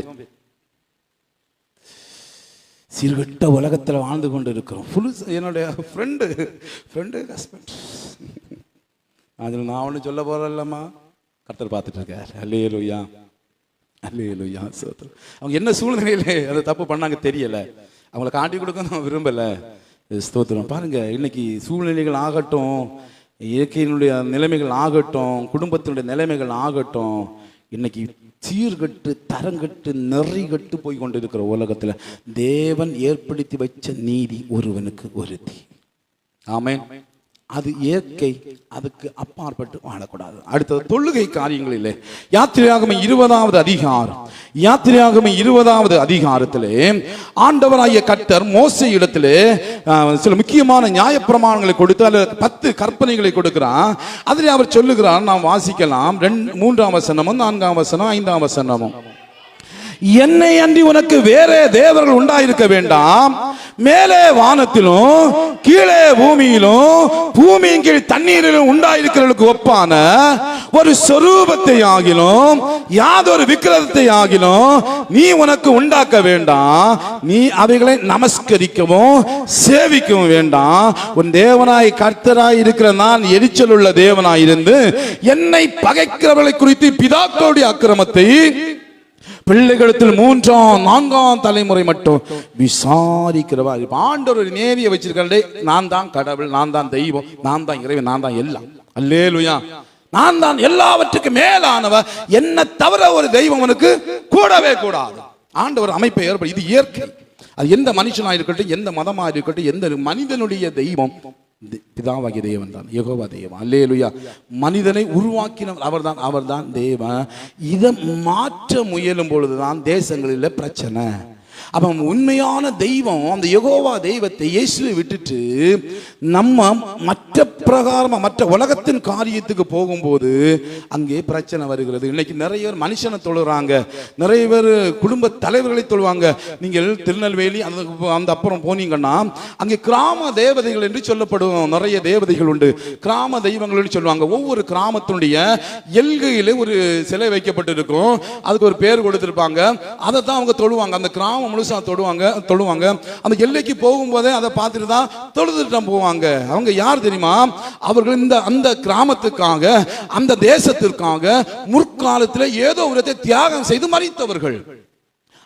சீர்கட்ட உலகத்தில் வாழ்ந்து கொண்டு இருக்கிறோம். என்னுடைய ஃப்ரெண்டு ஹஸ்பண்ட். அதில் நான் ஒன்றும் சொல்ல போறேன்லம்மா, கர்த்தர் பார்த்துட்டு இருக்கார். அல்லேலூயா, அல்லேலூயா. அவங்க என்ன சூழ்நிலையிலே அதை தப்பு பண்ணாங்க தெரியல, அவங்களை காட்டி கொடுக்க நான் விரும்பலை. ஸ்தோத்திரம். பாருங்க, இன்னைக்கு சூழ்நிலைகள் ஆகட்டும், இயற்கையினுடைய நிலைமைகள் ஆகட்டும், குடும்பத்தினுடைய நிலைமைகள் ஆகட்டும், இன்னைக்கு சீர்கட்டு தரங்கட்டு நெறிகட்டு போய் கொண்டிருக்கிற உலகத்துல தேவன் ஏற்படுத்தி வச்ச நீதி ஒருவனுக்கு ஒருத்தி. ஆமென். அது இயற்கை, அதுக்கு அப்பாற்பட்டு வாழக்கூடாது. அடுத்தது தொழுகை காரியங்களிலே யாத்திரையாகமம் 20வது அதிகாரத்திலே ஆண்டவராகிய கர்த்தர் மோசே இடத்திலே சில முக்கியமான நியாயப்பிரமாணங்களை கொடுத்து அதில் 10 கற்பனைகளை கொடுக்கிறார். அதில் அவர் சொல்லுகிறார், நாம் வாசிக்கலாம். 3ஆம் வசனமும் 4ஆம் வசனம் 5ஆம் வசனமும். என்னை அன்றி உனக்கு வேற தேவர்கள் உண்டாயிருக்க வேண்டாம். மேலே வானத்திலும் கீழே பூமியிலும் பூமியின் கீழ் தண்ணீரிலும் உண்டாயிருக்கிறவர்களுக்கு ஒப்பான ஒரு சொரூபத்தை ஆகிலும் யாதொரு விக்கிரகத்தை ஆகிலும் நீ உனக்கு உண்டாக்க வேண்டாம். நீ அவைகளை நமஸ்கரிக்கவும் சேவிக்கவும் வேண்டாம். உன் தேவனாய் கர்த்தராய் இருக்கிற நான் எரிச்சல் உள்ள தேவனாய் இருந்து என்னை பகைக்கிறவர்களை குறித்து பிதாக்களுடைய அக்கிரமத்தை பிள்ளைகளிடத்தில் 3ஆம் 4ஆம் தலைமுறை மட்டும் விசாரிக்கிறவா. ஆண்டவர் ஒரு நேரிய வச்சிருக்கிறே, நான் தான் கடவுள், நான் தான் தெய்வம், நான் தான் இறைவன், நான் தான் எல்லாம். அல்லேலூயா. நான் தான் எல்லாவற்றுக்கும் மேலானவர், என்ன தவிர ஒரு தெய்வம் உனக்கு கூடவே கூடாது. ஆண்டவர் அமைப்பை ஏற்படும். இது இயற்கை. அது எந்த மனுஷனா இருக்கட்டும், எந்த மதமா இருக்கட்டும், எந்த மனிதனுடைய தெய்வம் பிதாவாகிய தேவன் தான், யெகோவா தேவன். அல்லேலூயா. மனிதனை உருவாக்கினவர் அவர்தான் தேவன். இதை மாற்ற முயலும் பொழுதுதான் தேசங்களில் பிரச்சனை. அப்ப உண்மையான தெய்வம் அந்த யெகோவா தெய்வத்தை இயேசுவை விட்டுட்டு நம்ம மற்ற பிரகாரமா மற்ற உலகத்தின் காரியத்துக்கு போகும்போது அங்கே பிரச்சனை வருகிறது. இன்னைக்கு நிறைய பேர் மனுஷனை தொழுறாங்க, நிறைய பேர் குடும்ப தலைவர்களை தொழுவாங்க. நீங்கள் திருநெல்வேலி அந்த அப்புறம் போனீங்கன்னா அங்கே கிராம தேவதைகள் என்று சொல்லப்படும் நிறைய தேவதைகள் உண்டு. கிராம தெய்வங்கள் என்று சொல்லுவாங்க. ஒவ்வொரு கிராமத்தினுடைய எல்கையிலே ஒரு சிலை வைக்கப்பட்டிருக்கும், அதுக்கு ஒரு பேர் கொடுத்திருப்பாங்க. அதை தான் அவங்க தொழுவாங்க. அந்த கிராமம் முழுசா தொழுவாங்க. அந்த எல்லைக்கு போகும்போதே அதை பார்த்துட்டு தான் தொழுதுட்டு போவாங்க. அவங்க யார் தெரியுமா? அவர்கள் அந்த கிராமத்துக்காக, அந்த தேசத்திற்காக முற்காலத்தில் ஏதோ ஒரு தியாகம் செய்து மரித்தவர்கள்.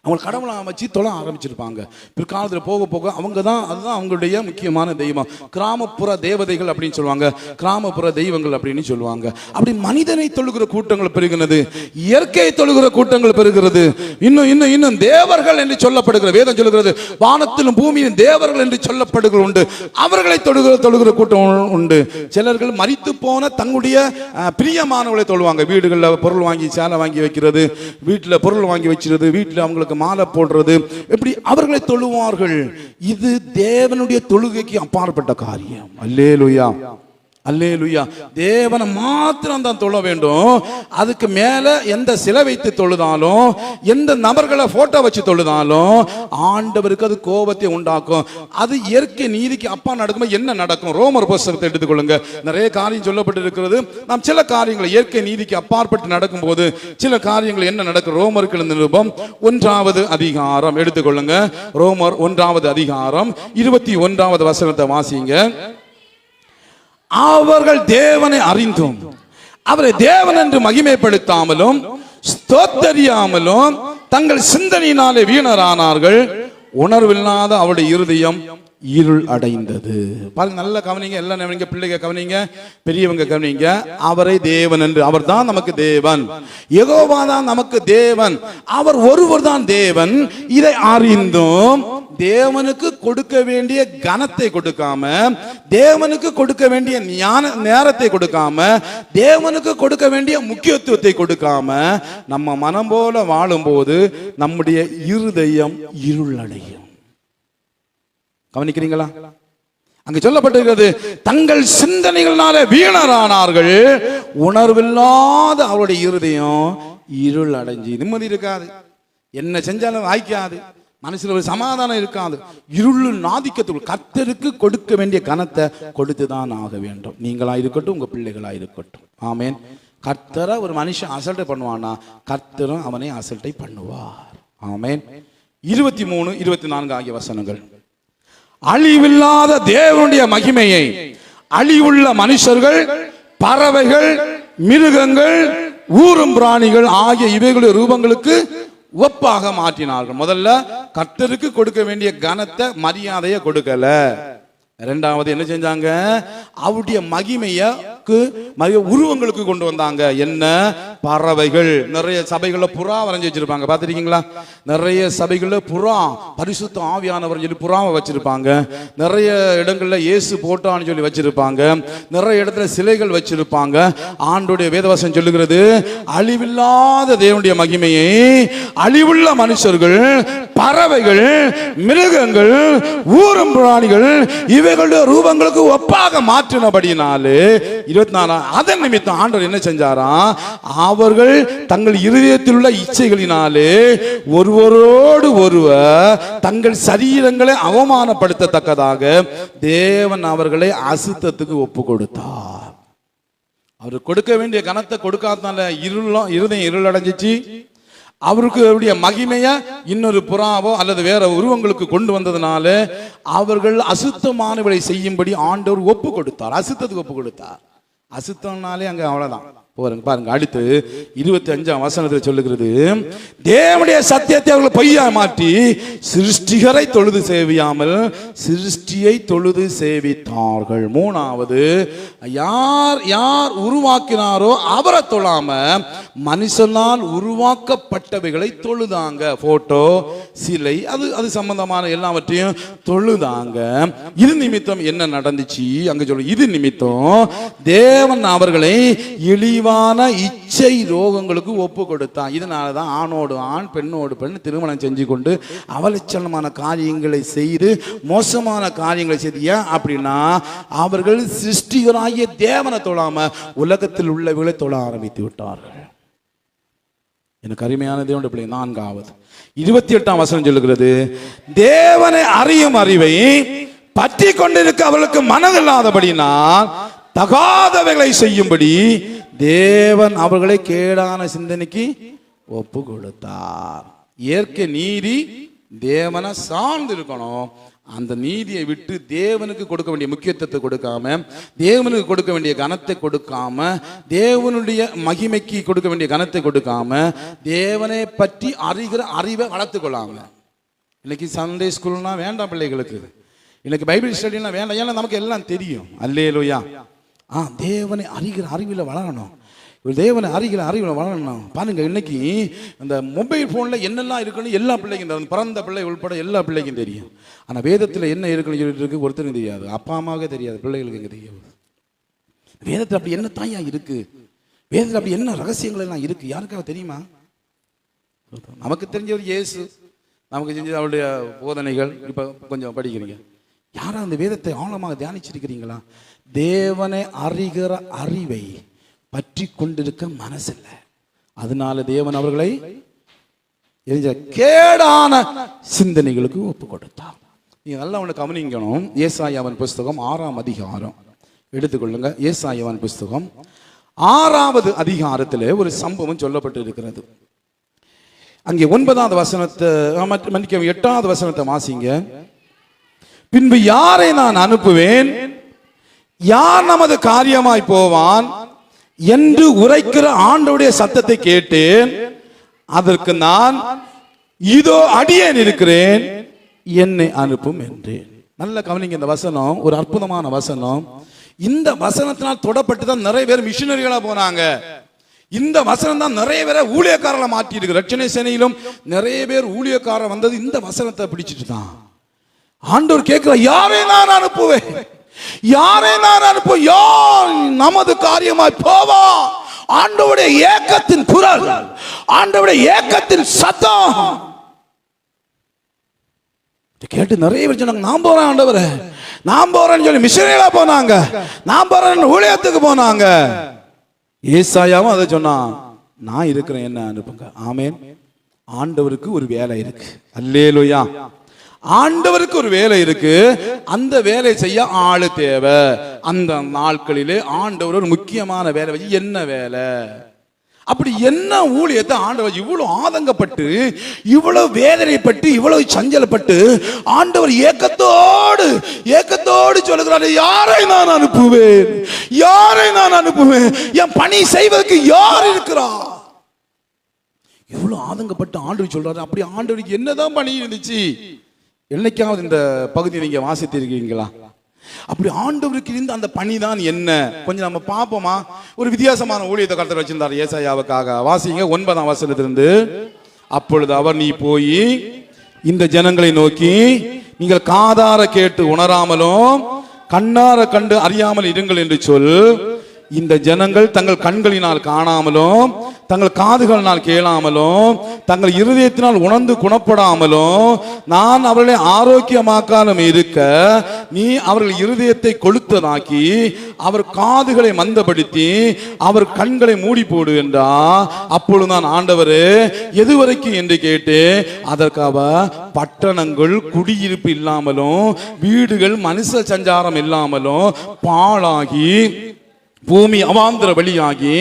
அவங்க கடவுளை வச்சு தொழ ஆரம்பிச்சிருப்பாங்க. பிற்காலத்தில் போக போக அதுதான் அவங்களுடைய முக்கியமான தெய்வம். கிராமப்புற தேவதைகள் அப்படின்னு சொல்லுவாங்க, கிராமப்புற தெய்வங்கள் அப்படின்னு சொல்லுவாங்க. அப்படி மனிதனை தொழுகிற கூட்டங்கள் பெருகினது, இயற்கையை தொழுகிற கூட்டங்கள் பெருகிறது. இன்னும் தேவர்கள் என்று சொல்லப்படுகிற வேதம் சொல்லுகிறது, வானத்திலும் பூமியிலும் தேவர்கள் என்று சொல்லப்படுகிற உண்டு. அவர்களை தொழுகிற கூட்டம் உண்டு. சிலர்கள் மரித்து போன தங்களுடைய பிரியமானவர்களை தொழுவாங்க. வீடுகளில் பொருள் வாங்கி சேலை வாங்கி வைக்கிறது, வீட்டில் பொருள் வாங்கி வச்சிருது, வீட்டில் அவங்களுக்கு மாலை போடுறது, எப்படி அவர்களை தொழுவார்கள். இது தேவனுடைய தொழுகைக்கு அப்பாற்பட்ட காரியம். அல்லேலூயா, அல்லேலூயா. தேவனை மாத்திரம் தான் தொழ வேண்டும். அதுக்கு மேல எந்த சிலை வைத்து தொழுதாலும், எந்த நபர்களை போட்டோ வச்சு தொழுதாலும் ஆண்டவருக்கு அது கோபத்தை உண்டாக்கும். அது இயற்கை நீதிக்கு அப்பா நடக்கும்போது என்ன நடக்கும்? ரோமர் புத்தகத்தை எடுத்துக்கொள்ளுங்க. நிறைய காரியம் சொல்லப்பட்டு இருக்கிறது. நாம் சில காரியங்களை இயற்கை நீதிக்கு அப்பாற்பட்டு நடக்கும்போது சில காரியங்கள் என்ன நடக்கும்? ரோமருக்கு எழுந்த நிருபம் 1வது அதிகாரம் எடுத்துக்கொள்ளுங்க. ரோமர் 1வது அதிகாரம் 21வது வசனத்தை வாசிங்க. அவர்கள் தேவனை அறிந்தும் அவரை தேவன் என்று மகிமைப்படுத்தாமலும் ஸ்தோத்தரியாமலும் தங்கள் சிந்தனையினாலே வீணரானார்கள். உணர்வில்லாத அவருடைய இருதயம் இருள் அடைந்தது. பாருங்க, நல்ல கவனிங்க. எல்லாம் கவனிங்க, பிள்ளைங்க கவனிங்க, பெரியவங்க கவனிங்க. அவரை தேவன் என்று, அவர் தான் நமக்கு தேவன், யெகோவா தான் நமக்கு தேவன், அவர் ஒருவர் தான் தேவன். இதை அறிந்தும் தேவனுக்கு கொடுக்க வேண்டிய கனத்தை கொடுக்காம, தேவனுக்கு கொடுக்க வேண்டிய நேரத்தை கொடுக்காம, தேவனுக்கு கொடுக்க வேண்டிய முக்கியத்துவத்தை கொடுக்காம நம்ம மனம் போல வாழும்போது நம்முடைய இருதயம் இருள் அடையும். கவனிக்கிறீங்களா? அங்க சொல்லப்பட்டிருக்கிறது, தங்கள் சிந்தனைகளாலே வீணரானார்கள். உணர்வில்லாத அவருடைய இருதயம் இருள் அடைஞ்சு நிம்மதி இருக்காது, என்ன செஞ்சாலும் வாய்க்காது, மனசுல ஒரு சமாதானம் இருக்காது, இருள் நாதிக்கத்துக்குள். கர்த்தருக்கு கொடுக்க வேண்டிய கனத்தை கொடுத்துதான் ஆக வேண்டும். நீங்களா இருக்கட்டும், உங்க பிள்ளைகளா இருக்கட்டும். ஆமேன். கர்த்தரை ஒரு மனுஷன் அசல்ட்டை பண்ணுவானா, கர்த்தரும் அவனை அசல்ட்டை பண்ணுவார். ஆமேன். 23, 24 ஆகிய வசனங்கள். அழிவில்லாத தேவனுடைய மகிமையை அழிவுள்ள மனுஷர்கள், பறவைகள், மிருகங்கள், ஊரும் பிராணிகள் ஆகிய இவைகளுடைய ரூபங்களுக்கு ஒப்பாக மாற்றினார்கள். முதல்ல கர்த்தருக்கு கொடுக்க வேண்டிய கனத்தை, மரியாதையை கொடுக்கல. இரண்டாவது என்ன செஞ்சாங்க? அவருடைய மகிமைக்கு உருவங்களுக்கு கொண்டு வந்தாங்க. என்ன? பறவைகள். நிறைய சபைகள்ல புறா வரைஞ்சி வச்சிருப்பாங்க, பார்த்திருக்கீங்களா? நிறைய சபைகள்ல புறா, பரிசுத்த ஆவியானவர் சொல்லி புறாவை வச்சிருப்பாங்க. நிறைய இடங்கள்ல இயேசு போட்டான்னு சொல்லி வச்சிருப்பாங்க. நிறைய இடத்துல சிலைகள் வச்சிருப்பாங்க. ஆண்டோடைய வேதவசனம் சொல்லுகிறது, அழிவில்லாத தேவனுடைய மகிமையை அழிவுள்ள மனுஷர்கள், பறவைகள், மிருகங்கள், ஊரும் பிராணிகள் இவைகளுடைய ரூபங்களுக்கு ஒப்பாக மாற்றினபடினாலே 24 அதன் நிமித்தம் ஆண்டவர் என்ன செஞ்சாரா? அவர்கள் தங்கள் இருதயத்தில் உள்ள இச்சைகளினாலே ஒருவரோடு ஒருவர் தங்கள் சரீரங்களை அவமானப்படுத்தத்தக்கதாக தேவன் அவர்களை அசுத்தத்துக்கு ஒப்பு கொடுத்தார். அவர் கொடுக்க வேண்டிய கனத்தை கொடுக்காதனால இருதயம் இருள் அடைஞ்சிச்சு. அவருக்கு அவருடைய மகிமைய இன்னொரு புறாவோ அல்லது வேற உருவங்களுக்கு கொண்டு வந்ததுனால அவர்கள் அசுத்தமானவளை செய்யும்படி ஆண்டவர் ஒப்பு கொடுத்தார், அசுத்தத்துக்கு ஒப்பு கொடுத்தார். அசுத்தம்னாலே அங்க அவ்வளவுதான். பாருங்க, அடுத்து 25ஆம் வசனத்தில் சொல்லுகிறது, தேவனுடைய சத்தியத்தை அவர்கள் பொய்யா மாற்றி சிருஷ்டிகரை தொழுது சேவியாமல் சிருஷ்டியை தொழுது சேவித்தார்கள். மூணாவது, யார் உருவாக்கினாரோ அவரை தொழாம மனுஷனால் உருவாக்கப்பட்டவைகளை தொழுதாங்க. போட்டோ, சிலை, அது சம்பந்தமான எல்லாவற்றையும் தொழுதாங்க. இது நிமித்தம் என்ன நடந்துச்சு அங்க சொல்லு. இது நிமித்தம் தேவன் அவர்களை இழிவான இச்சை ரோகங்களுக்கு ஒப்பு கொடுத்தான். இதனாலதான் ஆணோடு ஆண், பெண்ணோடு பெண் திருமணம் செஞ்சு கொண்டு அவலட்சணமான காரியங்களை செய்து, மோசமான காரியங்களை செய்து. அப்படின்னா அவர்கள் சிருஷ்டிகராகிய தேவனை தொழாம உலகத்தில் உள்ளவர்களை தொழ ஆரம்பித்து விட்டார்கள். எனக்கு அருமையான தேவனுடைய பிள்ளை. 4வது 28ஆம் வசனம் சொல்லுகிறது, தேவனை அறியும் அறிவை பற்றி கொண்டிருக்க அவர்களுக்கு மனதில்லாதபடினா தகாதவைகளை செய்யும்படி தேவன் அவர்களை கேடான சிந்தனைக்கு ஒப்பு கொடுத்தார். இயற்கை நீதி தேவனை சார்ந்து இருக்கணும். அந்த நீதியை விட்டு தேவனுக்கு கொடுக்க வேண்டிய முக்கியத்துவத்தை கொடுக்காம, தேவனுக்கு கொடுக்க வேண்டிய கனத்தை கொடுக்காம, தேவனுடைய மகிமைக்கு கொடுக்க வேண்டிய கனத்தை கொடுக்காம, தேவனை பற்றி அறிகிற அறிவை வளர்த்து கொள்ளாம. இன்னைக்கு சண்டே ஸ்கூல்னா வேண்டாம் பிள்ளைகளுக்கு, இன்னைக்கு பைபிள் ஸ்டடினா வேண்டாம். ஏன்னா நமக்கு எல்லாம் தெரியும். அல்லேலூயா. தேவனை அறிகிற அறிவில் வளரணும். தேவனை அறிகிற அறிவில் வளரணும். பாருங்க, இன்னைக்கு இந்த மொபைல் ஃபோனில் என்னெல்லாம் இருக்குன்னு எல்லா பிள்ளைக்கும், பிறந்த பிள்ளை உள்பட எல்லா பிள்ளைக்கும் தெரியும். ஆனால் வேதத்தில் என்ன இருக்குன்னு சொல்லிட்டு இருக்கு ஒருத்தருக்கு தெரியாது. அப்பா அம்மாவுக்கே தெரியாது, பிள்ளைகளுக்கு எங்கே தெரியாது. வேதத்தில் அப்படி என்ன தாயா இருக்கு, வேதத்தில் அப்படி என்ன ரகசியங்கள் எல்லாம் இருக்கு, யாருக்காக தெரியுமா? நமக்கு தெரிஞ்சவர் இயேசு, நமக்கு தெரிஞ்சது அவருடைய போதனைகள். இப்போ கொஞ்சம் படிக்கிறீங்க, யாரும் அந்த வேதத்தை ஆழமாக தியானிச்சிருக்கிறீங்களா? தேவனை அறிகிற அறிவை பற்றி கொண்டிருக்க மனசில்லை. அதனால தேவன் அவர்களை கேடான சிந்தனைகளுக்கு ஒப்பு கொடுத்தார். நீங்க நல்லா ஒன்று கவனிக்கணும். ஏசாயாவின் புஸ்தகம் 6ஆம் அதிகாரம் எடுத்துக்கொள்ளுங்க. ஏசாயாவின் புஸ்தகம் 6வது அதிகாரத்தில் ஒரு சம்பவம் சொல்லப்பட்டு இருக்கிறது. அங்கே 9வது வசனத்தை, 8வது வசனத்தை வாசிங்க. பின்பு யாரை நான் அனுப்புவேன், யார் நமது காரியமாய் போவான் என்று உரைக்கிற ஆண்டவருடைய சத்தத்தை கேட்டேன். அதற்கு நான், இதோ அடியேன் இருக்கிறேன், என்னை அனுப்பும் என்றேன். நல்ல கவனிங்க, இந்த வசனம் ஒரு அற்புதமான வசனம். இந்த வசனத்தினால் தொடப்பட்டு தான் நிறைய பேர் மிஷினரிகளா போனாங்க. இந்த வசனம் தான் நிறைய பேரை ஊழியக்காரர்களை மாற்றி இருக்கு. ரட்சணை சேனையிலும் நிறைய பேர் ஊழியக்காரர் வந்தது இந்த வசனத்தை பிடிச்சிட்டு தான். ஆண்டவர் கேட்கிற, யாரை நான் அனுப்புவேன், யாரை நான் அனுப்ப, யார் நமது காரியமாய் போவா? ஆண்டவருடைய ஏக்கத்தின் குரல், ஆண்டவருடைய ஏக்கத்தின் சத்தம் கேட்டு நிறைய பேர் சொன்னாங்க, நான் போறேன் ஆண்டவரே, நான் போறேன்னு சொல்லி மிஷனரியா போனாங்க, நான் போறேன்னு ஊழியத்துக்கு போனாங்க. ஏசாயாவும் அதை சொன்னான், நான் இருக்கிறேன், என்ன அனுப்புங்க. ஆமென். ஆண்டவருக்கு ஒரு வேலை இருக்கு. அல்லேலூயா. ஆண்டவருக்கு ஒரு வேலை இருக்கு. அந்த வேலை செய்ய ஆளு தேவை. அந்த நாட்களிலே ஆண்டவர் ஒரு முக்கியமான வேலை வச்சு, என்ன வேலை, அப்படி என்ன ஊழியத்தை ஆண்டவர் இவ்வளவு ஆதங்கப்பட்டு, இவ்வளவு வேதனைப்பட்டு, இவ்வளவு சஞ்சலப்பட்டு ஆண்டவர் ஏக்கத்தோடு சொல்லுகிறார், யாரை நான் அனுப்புவேன், யாரை நான் அனுப்புவேன், என் பணி செய்வதற்கு யார் இருக்கிறார்? இவ்வளவு ஆதங்கப்பட்டு ஆண்டவர் சொல்றாரு. அப்படி ஆண்டவருக்கு என்னதான் பணி இருந்துச்சு? என்னைக்காவது இந்த பகுதியை நீங்க வாசித்திருக்கீங்களா? அப்படி ஆண்டவருக்கு இருந்த அந்த பணிதான் என்ன? கொஞ்சம் நம்ம பார்ப்போமா? ஒரு வித்தியாசமான ஊழியத்தை கர்த்தர் வச்சிருந்தார் ஏசாயாவுக்காக. வாசிங்க 9ஆம் வசனத்திலிருந்து. அப்பொழுது அவர், நீ போய் இந்த ஜனங்களை நோக்கி, நீங்கள் காதார கேட்டு உணராமலும் கண்ணார கண்டு அறியாமல் இருங்கள் என்று சொல். இந்த ஜனங்கள் தங்கள் கண்களினால் காணாமலும் தங்கள் காதுகளினால் கேளாமலும் தங்கள் இருதயத்தினால் உணர்ந்து குணப்படாமலும் நான் அவர்களை ஆரோக்கியமாக்காலும் இருக்க நீ அவர்கள் இருதயத்தை கொளுத்ததாக்கி அவர் காதுகளை மந்தப்படுத்தி அவர் கண்களை மூடி போடு என்றா. அப்பொழுது நான், ஆண்டவரே எதுவரைக்கும் என்று கேட்டு, அதற்காக பட்டணங்கள் குடியிருப்பு இல்லாமலும் வீடுகள் மனுஷ சஞ்சாரம் இல்லாமலும் பாழாகி பூமி அவாந்திர வழியாகி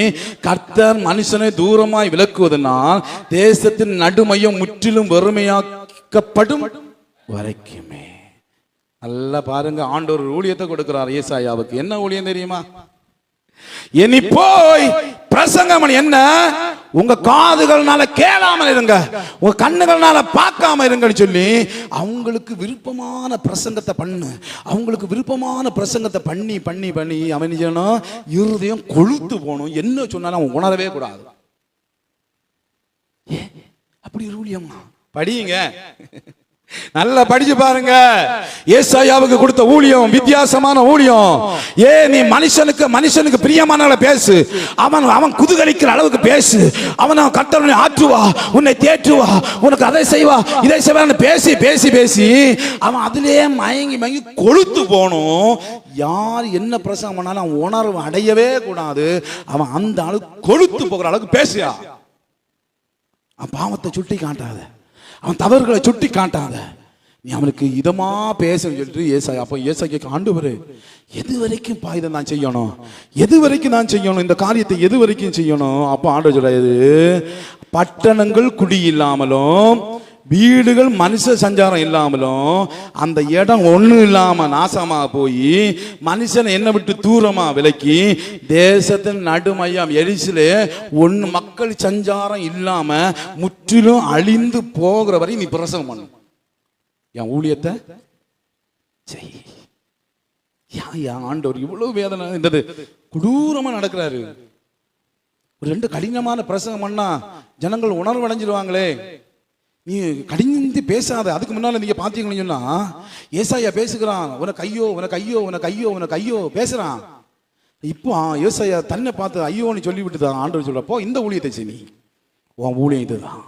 கர்த்தர் மனுஷனை தூரமாய் விலக்குவதனால் தேசத்தின் நடுமையம் முற்றிலும் வெறுமையாக்கப்படும் வரைக்குமே. நல்லா பாருங்க, ஆண்டவர் ஊழியத்தை கொடுக்கிறார் ஏசாயாவுக்கு. என்ன ஊழியம் தெரியுமா? இனி போய் பிரசங்கம் என்ன, உங்க காதுகள்னால கேளாமல் இருங்க, உங்க கண்ணுகள்னால பார்க்காம இருங்கன்னு சொல்லி அவங்களுக்கு விருப்பமான பிரசங்கத்தை பண்ணு. அவங்களுக்கு விருப்பமான பிரசங்கத்தை பண்ணி பண்ணி பண்ணி அவன் இருதயம் கொழுத்து போகணும். என்ன சொன்னாலும் அவன் உணரவே கூடாது. அப்படி ஒரு ஊழியமா? படியுங்க, நல்லா படிச்சு பாருங்க. ஏசாயாவுக்கு கொடுத்த ஊழியம் வித்தியாசமான ஊழியம். நீ மனுஷனுக்கு பிரியமானவளை பேசு, அவன் குதூகலிக்கிற அளவுக்கு பேசு, அவன் கர்த்தர் உன்னை ஆற்றுவா, உன்னை தேற்றுவா, உனக்கு அதை செய்வா இதை செய்வான்னு பேசி பேசி பேசி அவன் அதிலேயே மயங்கி மயங்கி கொழுத்து போகணும். யார் என்ன பிரசங்கம் பண்ணாலும் அவன் உணர்வு அடையவே கூடாது. அவன் அந்த அளவுக்கு கொழுத்து போகிற அளவுக்கு பேசியா. அவன் பாவத்தை சுட்டி காட்டாத, அவன் தவறுகளை சுட்டி காட்டாத, நீ அவனுக்கு இதமா பேசன்னு சொல்லிட்டு ஏசாயா. அப்போ ஏசாய்க்கு, ஆண்டவரே எது வரைக்கும் இதை நான் செய்யணும், எது வரைக்கும் நான் செய்யணும், இந்த காரியத்தை எது வரைக்கும் செய்யணும்? அப்போ ஆண்டவர் சொல்றாரு, பட்டணங்கள் குடி இல்லாமலும் வீடுகள் மனுஷ சஞ்சாரம் இல்லாமலும் அந்த இடம் ஒண்ணு இல்லாம நாசமா போய் மனுஷனை என்ன விட்டு தூரமா விலக்கி தேசத்தின் நடுமையம் எரிசிலே ஒண்ணு மக்கள் சஞ்சாரம் இல்லாம முற்றிலும் அழிந்து போகிற வரை நீ பிரசவம் பண்ணு. என் ஊழியத்தை செய். ஆண்டவர் இவ்வளவு வேதனை இருந்தது, கொடூரமா நடக்கிறாரு. ஒரு 2 கடினமான பிரசங்கம் பண்ணா ஜனங்கள் உணர்வு அடைஞ்சிருவாங்களே. நீ கடிந்து பேசாத. அதுக்கு முன்னால நீங்க பாத்தீங்கன்னு சொன்னா ஏசாயா பேசுகிறான், உனக்கு ஐயோ உனக்கு ஐயோ உனக்கு ஐயோ உனக்கு ஐயோ பேசுறான். இப்போ ஏசாயா தன்னை பார்த்து ஐயோன்னு சொல்லி விட்டுதான் ஆண்டவர் சொல்றப்போ இந்த ஊழியத்தை செய், நீ உன் ஊழியம் இதுதான்.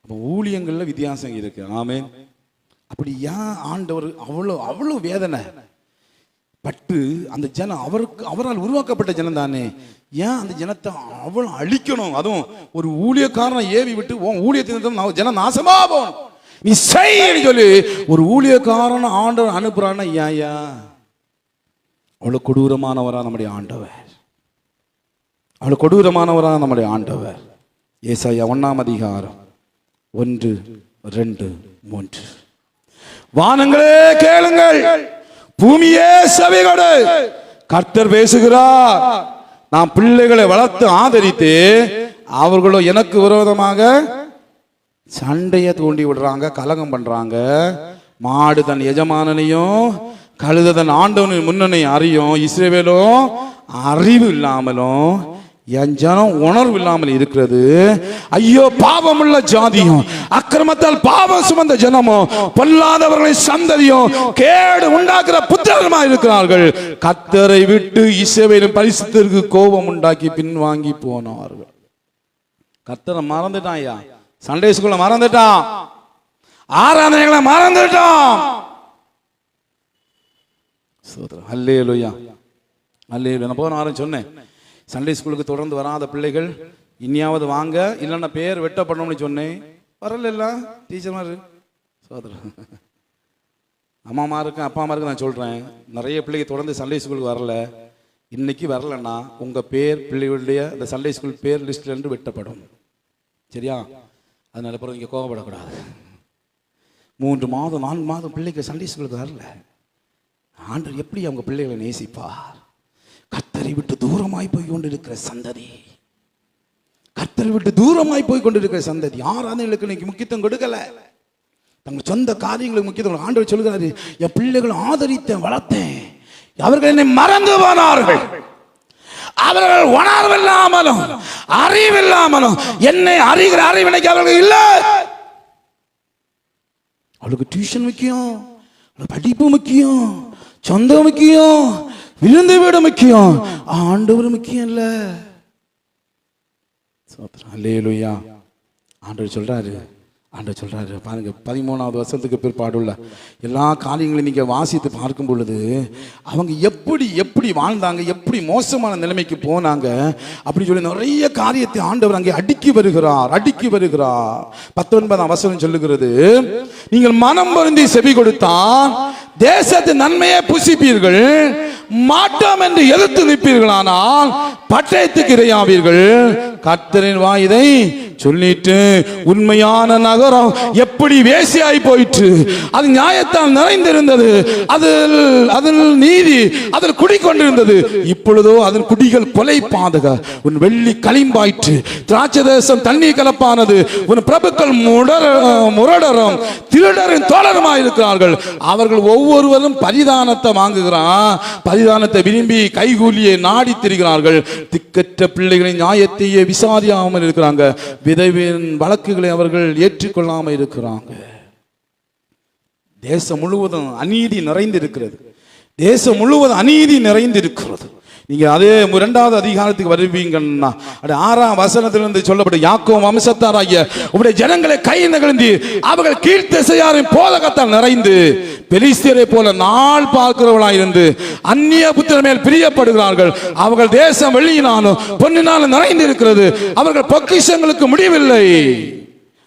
அப்போ ஊழியங்கள்ல வித்தியாசம் இருக்கு. ஆமென். அப்படி ஏன் ஆண்டவர் அவ்வளவு வேதனை பட்டு அந்த ஜனம் அவரால் உருவாக்கப்பட்ட ஜனம் தானே, ஏன் அந்த ஜனத்தை அவ்வளவு அழிக்கணும்? அதுவும் ஒரு ஊழியக்காரனை ஏவி விட்டு உன் ஊழியத்தின் ஜனம் நாசமா போகும் நீ செய்யு சொல்லி ஒரு ஊழியக்காரன் ஆண்டவர் அனுப்புறான்னா ஏயா? அவ்வளவு கொடூரமானவரா நம்முடைய ஆண்டவர், அவ்வளவு கொடூரமானவரா நம்முடைய ஆண்டவர். ஏசாயா 1ஆம் அதிகாரம் 1, 2, 3. வானங்களே கேளுங்கள், பூமியே செவிகொடு, கர்த்தர் பேசுகிறார். நான் பிள்ளைகளை வளர்த்து ஆதரித்து அவர்களோ எனக்கு விரோதமாக சண்டையை தூண்டி விடுறாங்க, கலகம் பண்றாங்க. மாடு தன் எஜமானனையும் கழுத தன் ஆண்டவனின் முன்னணியும் அறியும். இஸ்ரவேலோ அறிவு இல்லாமலும் என் ஜனம் உணர்வு இல்லாமல் இருக்கிறது. ஐயோ பாவமுள்ள ஜாதியும் அக்கிரமத்தால் பாவம் சுமந்த ஜனமும் பொல்லாதவர்களின் சந்ததியும் கேடு உண்டாக்குற புத்திரமா இருக்கிறார்கள். கர்த்தரை விட்டு இஸ்ரவேலின் பரிசுத்தருக்கு கோபம் உண்டாக்கி பின்வாங்கி போனார்கள். கர்த்தரை மறந்துட்டான் ஐயா, சண்டே ஸ்கூல்ல மறந்துட்டான், ஆராதனைகளை மறந்துட்டான். அல்லேலூயா அல்லேலூயா. நான் போன வாரம் சொன்னேன், சண்டே ஸ்கூலுக்கு தொடர்ந்து வராத பிள்ளைகள் இனியாவது வாங்க, இல்லைன்னா பேர் வெட்டப்படணும்னு சொன்னேன். வரல டீச்சர்மாரு சோதரன் அம்மாமாருக்கு அப்பாமாருக்கு நான் சொல்றேன், நிறைய பிள்ளைங்க தொடர்ந்து சண்டே ஸ்கூலுக்கு வரல. இன்னைக்கு வரலன்னா உங்க பேர் பிள்ளைகளுடைய அந்த சண்டே ஸ்கூல் பேர் லிஸ்ட்ல இருந்து வெட்டப்படும். சரியா? அதனால பிறகு இங்கே கோபப்படக்கூடாது. 3 மாதம் 4 மாதம் பிள்ளைக்கு சண்டே ஸ்கூலுக்கு வரல. ஆண்டவர் எப்படி அவங்க பிள்ளைகளை நேசிப்பார்? கர்த்தரை விட்டு தூரமாய் போய் கொண்டிருக்கிற சந்ததி, கர்த்தரை விட்டு தூரமாய் போய் கொண்டிருக்கிற சந்ததி ஆராதனைகளுக்கு இன்னைக்கு முக்கியத்துவம் கொடுக்கல, தங்கள் சொந்த காரியங்களுக்கு முக்கியத்துவம். ஆண்டவர் சொல்கிறாரு, என் பிள்ளைகளை ஆதரித்தேன் வளர்த்தேன், அவர்கள் என்னை மறந்து போனார்கள். அவர்கள் உணர்வில்லாமலும் அறிவில்லாமலும் என்னை அறிகிற அறிவினைக்கு அவர்கள் இல்லை. அவளுக்கு டியூஷன் முக்கியம், படிப்பு முக்கியம், சொந்தம் முக்கியம், விழுந்து வீடு முக்கியம், ஆண்டவர் முக்கியம் இல்ல. அல்லேலூயா. ஆண்டவர் சொல்றாரு பாருங்க, 13வது வருஷத்துக்கு பிற்பாடுள்ள எல்லா காரியங்களையும் நீங்க வாசித்து பார்க்கும் பொழுது அவங்க எப்படி வாழ்ந்தாங்க, எப்படி மோசமான நிலைமைக்கு போனாங்க அப்படி சொல்லி நிறைய காரியத்தை ஆண்டவர் அங்கே அடுக்கி வருகிறார். 19ஆம் வசனம் சொல்லுகிறது, நீங்கள் மனம் வருந்தி செவி கொடுத்தான் தேசத்தின் நன்மையை புசிப்பீர்கள், மாட்டோம் என்று எதிர்த்து நிற்பீர்களானால் பட்டயத்துக்கு இரையாவீர்கள். கர்த்தரின் வாயிதை சொல்லிட்டு உண்மையான நகரம் எப்படி வேசியாய் போயிற்று, அது நியாயத்தால் நிறைந்திருந்தது, அதில் நீதி அதில் குடிக்கொண்டிருந்தது, இப்பொழுதோ அதன் குடிகள் கொலை பாதக, உன் வெள்ளி களிம்பாயிற்று, திராட்சை தேசம் தண்ணீர் கலப்பானது, உன் பிரபுக்கள் முரடரும் திருடரின் தோழருமாய் இருக்கிறார்கள். அவர்கள் ஒவ்வொருவரும் பரிதானத்தை வாங்குகிறான், பரிதானத்தை விரும்பி கைகூலியை நாடி திரிகிறார்கள். திக்கற்ற பிள்ளைகளின் நியாயத்தையே விசாரியாமல் இருக்கிறாங்க, விதவின் வழக்குகளை அவர்கள் ஏற்றுக்கொள்ளாமல் இருக்கிறாங்க. தேசம் முழுவதும் அநீதி நிறைந்திருக்கிறது, தேசம் முழுவதும் அநீதி நிறைந்திருக்கிறது. நீங்க அதே 2வது அதிகாரத்துக்கு வருவீங்கன்னா 6ஆம் வசனத்திலிருந்து சொல்லப்பட்ட யாக்கோபு வம்சத்தாராகிய உம்முடைய ஜனங்களை கை நகர்ந்து அவர்கள் கீழ்த்திசையாரின் போதகத்தால் நிறைந்து பெலிஸ்தியரை போல நாள் பார்க்கிறவர்களாய் இருந்து அந்நிய புத்திரர் மேல் பிரியப்படுகிறார்கள். அவர்கள் தேசம் வெள்ளியினாலும் பொன்னினாலும் நிறைந்து இருக்கிறது, அவர்கள் பொக்கிஷங்களுக்கு முடிவில்லை.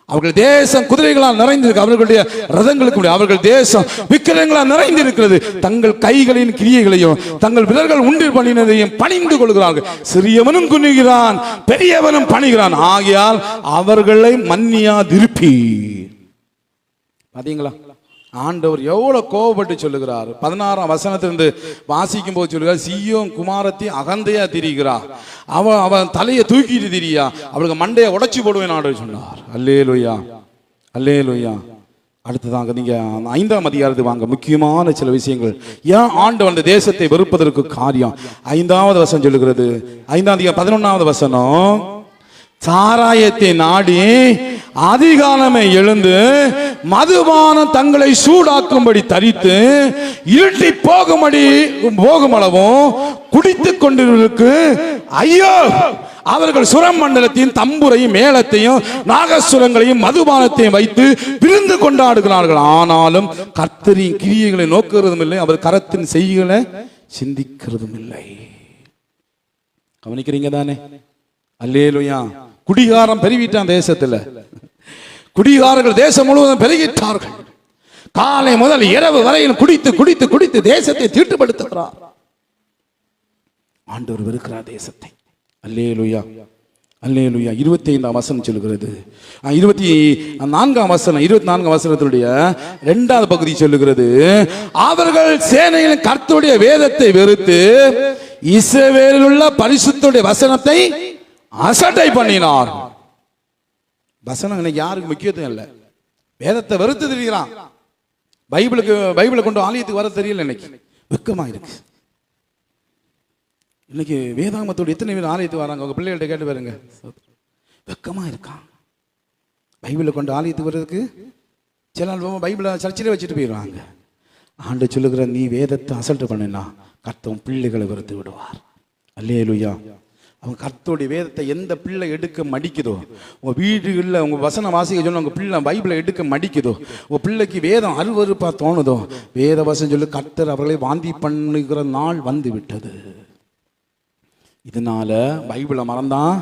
அவர்கள் தேசம் குதிரைகளால் நிறைந்திருக்கு, அவர்களுடைய ரதங்களுக்கு அவர்கள் தேசம் விக்கிரங்களால் நிறைந்திருக்கிறது. தங்கள் கைகளின் கிரியைகளையும் தங்கள் விரல்கள் உண்டு பண்ணினதையும் பணிந்து கொள்கிறார்கள். சிறியவனும் குனிகிறான், பெரியவனும் பணிகிறான், ஆகையால் அவர்களை மன்னியாதிருப்பி. பாத்தீங்களா, ஆண்டவர் எவ்வளவு கோபப்பட்டு சொல்லுகிறார். 16ஆம் வசனத்திலிருந்து வாசிக்கும் போது சொல்லுகிறார், சீயோன் குமாரத்தி அகந்தையா திரிகிறார், அவன் தலையை தூக்கிட்டு திரியா, அவளுக்கு மண்டையை உடைச்சு போடுவேன் ஆண்டவர் சொன்னார். அல்லேலூயா, அல்லேலூயா. அடுத்ததாக நீங்க 5ஆம் அதிகாரத்துக்கு வாங்க. முக்கியமான சில விஷயங்கள் ஏன் ஆண்டவர் அந்த தேசத்தை வெறுப்பதற்கு காரியம் 5வது வசனம் சொல்லுகிறது. 5ஆம் அதிகாரம் 11வது வசனம், சாராயத்தை நாடி அதிகாலமே எழுந்து மதுபானம் தங்களை சூடாக்கும்படி தரித்து இருட்டி போகுமளவும் குடித்துக் கொண்டிருக்கு ஐயோ, அவர்கள் சுரம் மண்டலத்தையும் தம்புரையும் மேளத்தையும் நாகசுரங்களையும் மதுபானத்தையும் வைத்து விருந்து கொண்டாடுகிறார்கள். ஆனாலும் கர்த்தரின் கிரியைகளை நோக்குறதும் இல்லை, அவர் கரத்தின் செய்களை சிந்திக்கிறதும் இல்லை. கவனிக்கிறீங்க தானே? அல்லேலூயா. குடிகாரம் பெருகிட்டான் தேசத்துல. குடிகாரர்கள் தேசம் முழுவதும் பெருகிட்டார்கள். காலை முதல் இரவு வரையில் குடித்து குடித்து குடித்து தேசத்தை தீட்டுப்படுத்துகிறார். ஆண்டவர் வெறுக்கிறார் தேசத்தை. அல்லேலூயா, அல்லேலூயா. 25ஆம் வசனம் சொல்லுகிறது. 24ஆம் வசனம், 24ஆம் வசனத்துடைய 2வது பகுதி சொல்லுகிறது, அவர்கள் சேனையின் கர்த்தருடைய வேதத்தை வெறுத்து இஸ்ரவேலில் உள்ள பரிசுத்தருடைய வசனத்தை அசட்டை பண்ணினார். வசனம் இன்னைக்கு யாருக்கு முக்கியத்துவம் இல்லை. வேதத்தை வெறுத்து தெரிகிறான். பைபிளை கொண்டு ஆலயத்துக்கு வர தெரியல. இன்னைக்கு வெக்கமா இருக்கு. இன்னைக்கு வேதாகமத்தோடு எத்தனை பேர் ஆலயத்துக்கு வராங்க? உங்க பிள்ளைகள்ட்ட கேட்டு பாருங்க. வெக்கமா இருக்கான். பைபிளை கொண்டு ஆலயத்துக்கு வர்றதுக்கு சில நாள் பைபிளை சர்ச்சிலே வச்சுட்டு போயிடுவாங்க. ஆண்டு சொல்லுகிற, நீ வேதத்தை அசல்ட்டு பண்ணினா கர்த்தர் பிள்ளைகளை வெறுத்து விடுவார். அல்லேலூயா. அவங்க கர்த்தருடைய வேதத்தை எந்த பிள்ளை எடுக்க மடிக்குதோ, உங்க வீடுகளில் உங்க வசன வாசிக்க சொன்ன உங்க பிள்ளை பைபிளை எடுக்க மடிக்குதோ, உங்க பிள்ளைக்கு வேதம் அருவருப்பா தோணுதோ, வேத வசனம் சொல்லி கர்த்தர் அவர்களை வாந்தி பண்ணுகிற நாள் வந்து விட்டது. இதனால பைபிளை மறந்தான்,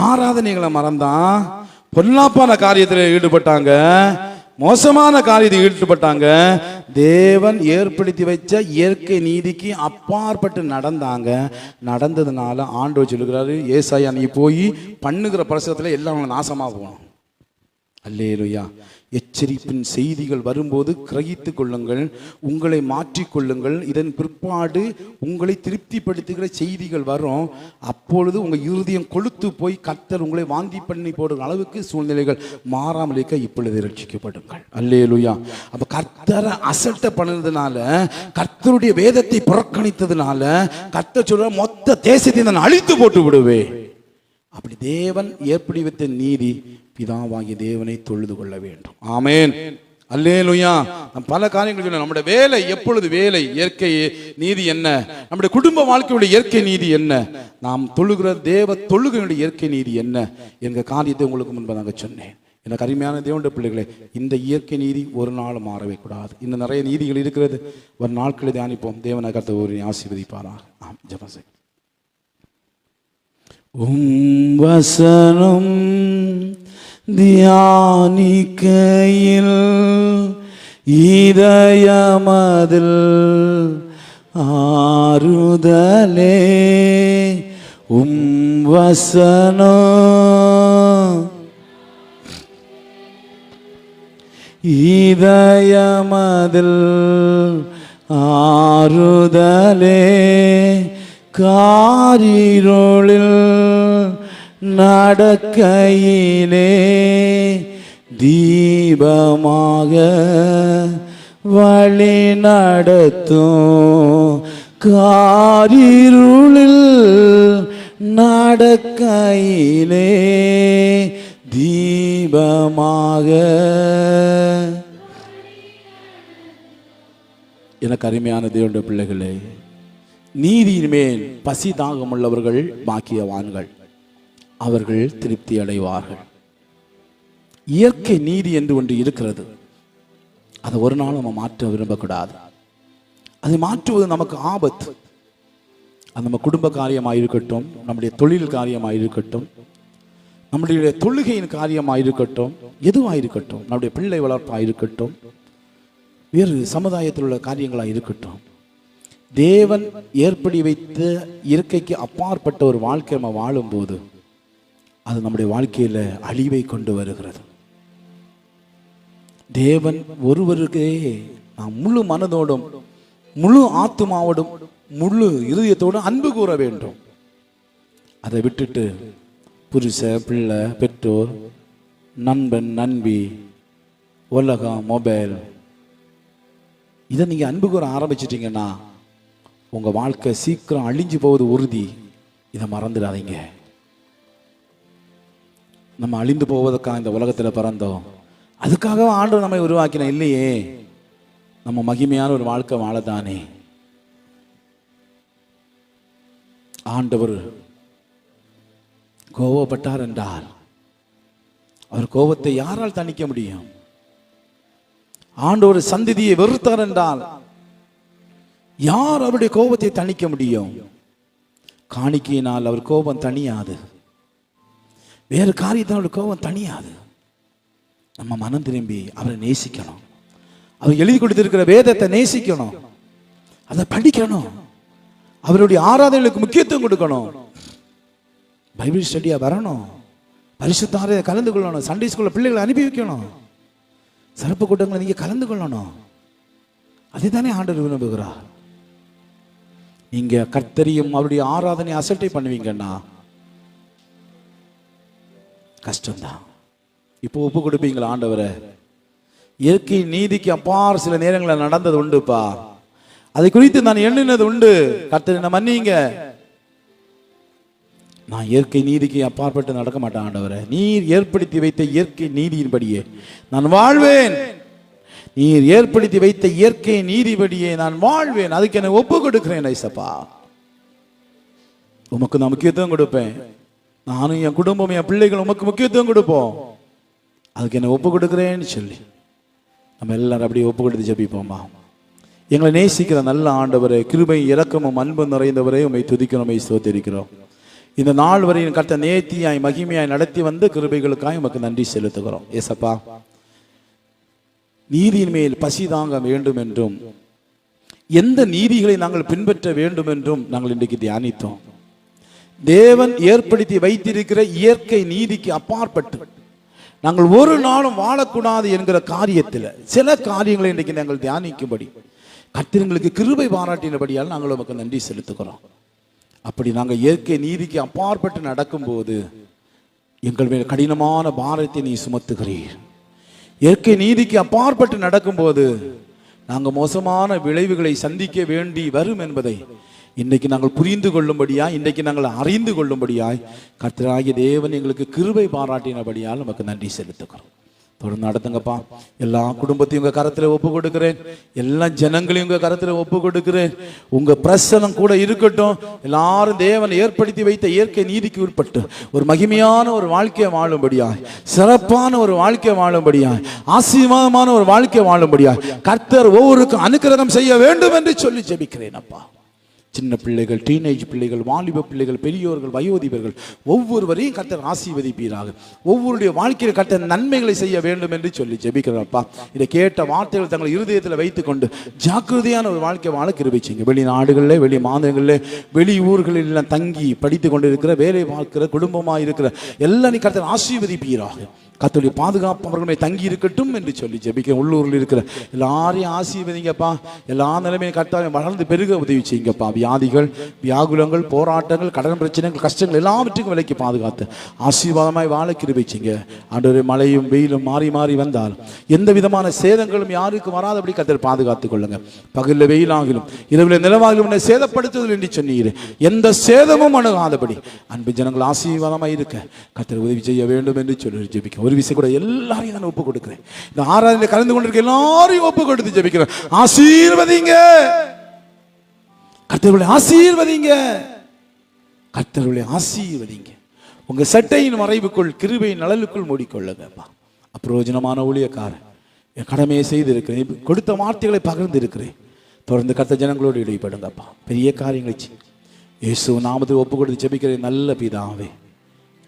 ஆராதனைகளை மறந்தான், பொல்லாப்பான காரியத்தில் ஈடுபட்டாங்க, மோசமான காரியத்தில் ஈடுபட்டாங்க. தேவன் ஏற்படுத்தி வச்ச இயற்கை நீதிக்கு அப்பாற்பட்டு நடந்தாங்க. நடந்ததுனால ஆண்டவர் சொல்லுகிறாரு, ஏசாயா நீ போய் பண்ணுகிற பிரசவத்தில் எல்லாம் நாசமா போகணும். அல்லேலூயா. எச்சரிப்பின் செய்திகள் வரும்போது கிரகித்துக் கொள்ளுங்கள், உங்களை மாற்றிக்கொள்ளுங்கள். இதன் பிற்பாடு உங்களை திருப்திப்படுத்துகிற செய்திகள் வரும். அப்பொழுது உங்க இருதயம் கொழுத்து போய் கர்த்தர் உங்களை வாந்தி பண்ணி போடுற அளவுக்கு சூழ்நிலைகள் மாறாமல் இருக்க இப்பொழுது ரட்சிக்கப்படுங்கள். அல்லேலூயா. அப்ப கர்த்தரை அசல்ட்ட பண்ணதுனால, கர்த்தருடைய வேதத்தை புறக்கணித்ததுனால கர்த்தர் சொல்ற மொத்த தேசத்தை நான் அழித்து போட்டு விடுவேன். அப்படி தேவன் ஏற்படி வைத்த நீதி, பிதாவாகிய தேவனை தொழுது கொள்ள வேண்டும். ஆமேன். அல்லேலூயா. பல காரியங்கள் சொல்ல, நம்முடைய வேலை எப்பொழுது வேலை, இயற்கை நீதி என்ன, நம்முடைய குடும்ப வாழ்க்கையுடைய இயற்கை நீதி என்ன, நாம் தொழுகிற தேவ தொழுகையுடைய இயற்கை நீதி என்ன என்கிற காரியத்தை உங்களுக்கு முன்பதாக சொன்னேன். எனக்கு அருமையான தேவனுடைய பிள்ளைகளே, இந்த இயற்கை நீதி ஒரு நாள் மாறவே கூடாது. இன்னும் நிறைய நீதிகள் இருக்கிறது. ஒரு நாட்களை தியானிப்போம். தேவனை கர்த்தர் ஒரு ஆசீர்வதிப்பாராக. ஆம், ஜெபம் செய்வோம். வசனம் தியானிக்கையில் இதயமதில் ஆறுதலே, வசனம் இதயமதில் ஆறுதலே, காரிருளில் நடக்கையிலே தீபமாக வழி நடத்தும், காரிருளில் நடக்கையிலே தீபமாக. எனக்கு அருமையான தேவனுடைய பிள்ளைகளே, நீதியின் மேல் பசி தாகம் உள்ளவர்கள் பாக்கியவான்கள், அவர்கள் திருப்தி அடைவார்கள். இயற்கை நீதி என்று ஒன்று இருக்கிறது. அதை ஒரு நாள் நம்ம மாற்ற விரும்பக்கூடாது. அதை மாற்றுவது நமக்கு ஆபத்து. அது நம்ம குடும்ப காரியமாக இருக்கட்டும், நம்முடைய தொழில் காரியமாக இருக்கட்டும், நம்முடைய தொழுகையின் காரியமாக இருக்கட்டும், எதுவாக இருக்கட்டும், நம்முடைய பிள்ளை வளர்ப்பாக இருக்கட்டும், வேறு சமுதாயத்தில் உள்ள காரியங்களாக இருக்கட்டும், தேவன் ஏற்படுத்தி வைத்த இயற்கைக்கு அப்பாற்பட்ட ஒரு வாழ்க்கை நம்ம வாழும்போது அது நம்முடைய வாழ்க்கையில் அழிவை கொண்டு வருகிறது. தேவன் ஒருவருக்கே நாம் முழு மனதோடும் முழு ஆத்துமாவோடும் முழு இருதயத்தோடும் அன்பு கூற வேண்டும். அதை விட்டுட்டு புருஷ, பிள்ளை, பெற்றோர், நண்பன், நண்பி, உலகம், மொபைல், இதை நீங்கள் அன்பு கூற ஆரம்பிச்சிட்டிங்கன்னா உங்கள் வாழ்க்கை சீக்கிரம் அழிஞ்சு போவது உறுதி. இதை மறந்துடாதீங்க. நம்ம அழிந்து போவதற்காக இந்த உலகத்தில் பிறந்தோம். அதுக்காக ஆண்டவர் நம்மை உருவாக்கின இல்லையே. நம்ம மகிமையான ஒரு வாழ்க்கை வாழத்தானே. ஆண்டவர் கோபப்பட்டார் என்றால் அவர் கோபத்தை யாரால் தணிக்க முடியும்? ஆண்டவர் சந்ததியை வெறுத்தார் என்றால் யார் அவருடைய கோபத்தை தணிக்க முடியும்? காணிக்கையினால் அவர் கோபம் தணியாது, வேறு காரியத்தினால் கோபம் தணியாது. நம்ம மனம் திரும்பி அவரை நேசிக்கணும். அவர் எழுதி கொடுத்திருக்கிற வேதத்தை நேசிக்கணும், அதை படிக்கணும், அவருடைய ஆராதனைகளுக்கு முக்கியத்துவம் கொடுக்கணும், பைபிள் ஸ்டடியா வரணும், பரிசுத்தாரை கலந்து கொள்ளணும், சண்டே ஸ்கூல்ல பிள்ளைகளை அனுப்பி வைக்கணும், சிறப்பு கூட்டங்களை நீங்க கலந்து கொள்ளணும். அதுதானே ஆண்டவர் விரும்புகிறார். நீங்க கர்த்தரையும் அவருடைய ஆராதனை அசட்டை பண்ணுவீங்கன்னா கஷ்டம்தான். இப்போ ஒப்பு கொடுப்பீங்களா ஆண்டவரை? இயற்கை நீதிக்கு அப்பார் சில நேரங்களில் நடந்தது உண்டுப்பா, அதை குறித்து நான் எண்ணினது உண்டு. கர்த்தரை என்ன மன்னிங்க, நான் இயற்கை நீதிக்கு அப்பாற்பட்டு நடக்க மாட்டேன் ஆண்டவரை. நீர் ஏற்படுத்தி வைத்த இயற்கை நீதியின்படியே நான் வாழ்வேன். நீர் ஏற்படுத்தி வைத்த இயற்கை நீதிபடியே நான் வாழ்வேன். அதுக்கு என்ன ஒப்பு கொடுக்கிறேன் ஐசப்பா. உமக்கு நான் முக்கியத்துவம் கொடுப்பேன். நானும் என் குடும்பம், என் பிள்ளைகள் உமக்கு முக்கியத்துவம் கொடுப்போம். அதுக்கு என்ன ஒப்பு கொடுக்கிறேன்னு சொல்லி நம்ம எல்லாரும் அப்படியே ஒப்பு கொடுத்து ஜெபிப்போமா. எங்களை நேசிக்கிற நல்ல ஆண்டவரே, கிருபை இரக்கமும் அன்பும் நிறைந்தவரே, உம்மை துதிக்கிறோம், உம்மை ஸ்தோத்திரிக்கிறோம். இந்த நாள் வரையும் கர்த்தர் நேர்த்தியாய் மகிமையாய் நடத்தி வந்து கிருபைகளுக்காக உமக்கு நன்றி செலுத்துகிறோம். ஏசப்பா, நீதியின் மேல் பசி தாங்க வேண்டும் என்றும் எந்த நீதிகளை நாங்கள் பின்பற்ற வேண்டும் என்றும் நாங்கள் இன்றைக்கு தியானித்தோம். தேவன் ஏற்படுத்தி வைத்திருக்கிற இயற்கை நீதிக்கு அப்பாற்பட்டு நாங்கள் ஒரு நாளும் வாழக்கூடாது என்கிற காரியத்தில் சில காரியங்களை இன்றைக்கு நாங்கள் தியானிக்கும்படி கர்த்தருக்கு கிருபை பாராட்டினபடியால் நாங்கள் உமக்கு நன்றி செலுத்துகிறோம். அப்படி நாங்கள் இயற்கை நீதிக்கு அப்பாற்பட்டு நடக்கும்போது எங்கள் மேல் கடினமான பாரத்தை நீ சுமத்துகிறீர். இயற்கை நீதிக்கு அப்பாற்பட்டு நடக்கும்போது நாங்கள் மோசமான விளைவுகளை சந்திக்க வேண்டி வரும் என்பதை இன்றைக்கு நாங்கள் புரிந்து கொள்ளும்படியாய், இன்றைக்கு நாங்கள் அறிந்து கொள்ளும்படியாய் கர்த்தராகிய தேவன் எங்களுக்கு கிருபை பாராட்டினபடியால் நமக்கு நன்றி செலுத்துகிறோம். தொடர்ந்து நடத்துங்கப்பா. எல்லா குடும்பத்தையும் உங்க கரத்துல ஒப்பு கொடுக்கிறேன். எல்லா ஜனங்களையும் உங்க கரத்துல ஒப்பு கொடுக்கிறேன். உங்க பிரசனம் கூட இருக்கட்டும். எல்லாரும் தேவன் ஏற்படுத்தி வைத்த இயற்கை நீதிக்கு உட்பட்டு ஒரு மகிமையான ஒரு வாழ்க்கையை வாழும்படியாய், சிறப்பான ஒரு வாழ்க்கை வாழும்படியாய், ஆசீர்வாதமான ஒரு வாழ்க்கை வாழும்படியாய் கர்த்தர் ஒவ்வொருக்கும் அனுக்கிரகம் செய்ய வேண்டும் என்று சொல்லி ஜெபிக்கிறேன் அப்பா. சின்ன பிள்ளைகள், டீனேஜ் பிள்ளைகள், வாலிப பிள்ளைகள், பெரியோர்கள், வயோதிபர்கள் ஒவ்வொருவரையும் கர்த்தர் ஆசீர்வதிப்பீராக. ஒவ்வொருடைய வாழ்க்கையில் கர்த்தர் நன்மைகளை செய்ய வேண்டும் என்று சொல்லி ஜெபிக்கிறப்பா. இதை கேட்ட வார்த்தைகள் தங்கள் இருதயத்தில் வைத்துக் கொண்டு ஜாக்கிரதையான ஒரு வாழ்க்கை வாழ கிருபை செய்யுங்க. வெளிநாடுகளில், வெளி மாநிலங்களில், வெளி ஊர்களில் தங்கி படித்து கொண்டிருக்கிற, வேலை பார்க்கிற, குடும்பமாக இருக்கிற எல்லாம் நீ கர்த்தர் ஆசீர்வதிப்பீராக. கர்த்தருடைய பாதுகாப்பு அவர்களுமே தங்கி இருக்கட்டும் என்று சொல்லி ஜெபிக்க. உள்ளூரில் இருக்கிற எல்லாரையும் ஆசீர்வதிங்கப்பா. எல்லா நிலைமையும் கர்த்தர் வளர்ந்து பெருக உதவி செய்யுங்கப்பா. வியாதிகள், வியாகுலங்கள், போராட்டங்கள், கடன் பிரச்சனைகள், கஷ்டங்கள் எல்லாவற்றுக்கும் விலைக்கு பாதுகாத்து ஆசீர்வாதமாய் வாழ கிருபை செய்யுங்க. ஆண்டவரே, மழையும் வெயிலும் மாறி மாறி வந்தால் எந்த விதமான சேதங்களும் யாருக்கும் வராதபடி கர்த்தர் பாதுகாத்துக் கொள்ளுங்க. பகலில் வெயிலாகிலும் இரவில் நிலவாகிலும் உன்னை சேதப்படுத்துவதில் என்று சொன்னீர். எந்த சேதமும் அணுகாதபடி அன்பு ஜனங்கள் ஆசீர்வாதமாய் இருக்க கர்த்தர் உதவி செய்ய வேண்டும் என்று சொல்லி ஜெபிக்க. ஒரு விஷயம் கூட எல்லாரையும் நான் ஒப்பு கொடுக்கிறேன். இந்த ஆராதனை கலந்து கொண்டிருக்க எல்லாரையும் ஒப்பு கொடுத்து ஜெபிக்கிறேன். ஆசீர்வதிங்க கர்த்தருடைய, ஆசீர்வதிங்க கர்த்தருடைய, ஆசீர்வதிங்க. உங்க சட்டையின் மறைவுக்குள், கிருபையின் நலனுக்குள் மூடிக்கொள்ளுங்கப்பா. அப்பிரயோஜனமான ஊழியக்காரன் என் கடமையை செய்திருக்கிறேன். கொடுத்த வார்த்தைகளை பகிர்ந்து இருக்கிறேன். தொடர்ந்து கர்த்தர் ஜனங்களோடு இடைப்படுங்கப்பா. பெரிய காரியங்களை இயேசு நாமத்தில் ஒப்பு கொடுத்து ஜெபிக்கிறேன் நல்ல பிதாவே,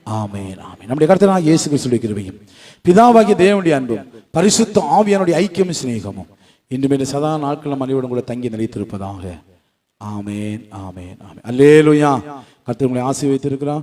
ஆமென் ஆமென். நம்முடைய கர்த்தராகிய இயேசு கிறிஸ்துவின் கிருபையும் பிதாவாகிய தேவனுடைய அன்பும் பரிசுத்த ஆவியானுடைய ஐக்கியமும் சிநேகமும் இன்றுமே சதா நாட்கள் நம் அனைவரும் கூட தங்கி நிலைத்திருப்பதாக. ஆமென் ஆமென் ஆமென். அல்லேலூயா. கர்த்தர் உங்களை ஆசீர்வதித்திருக்கிறார்.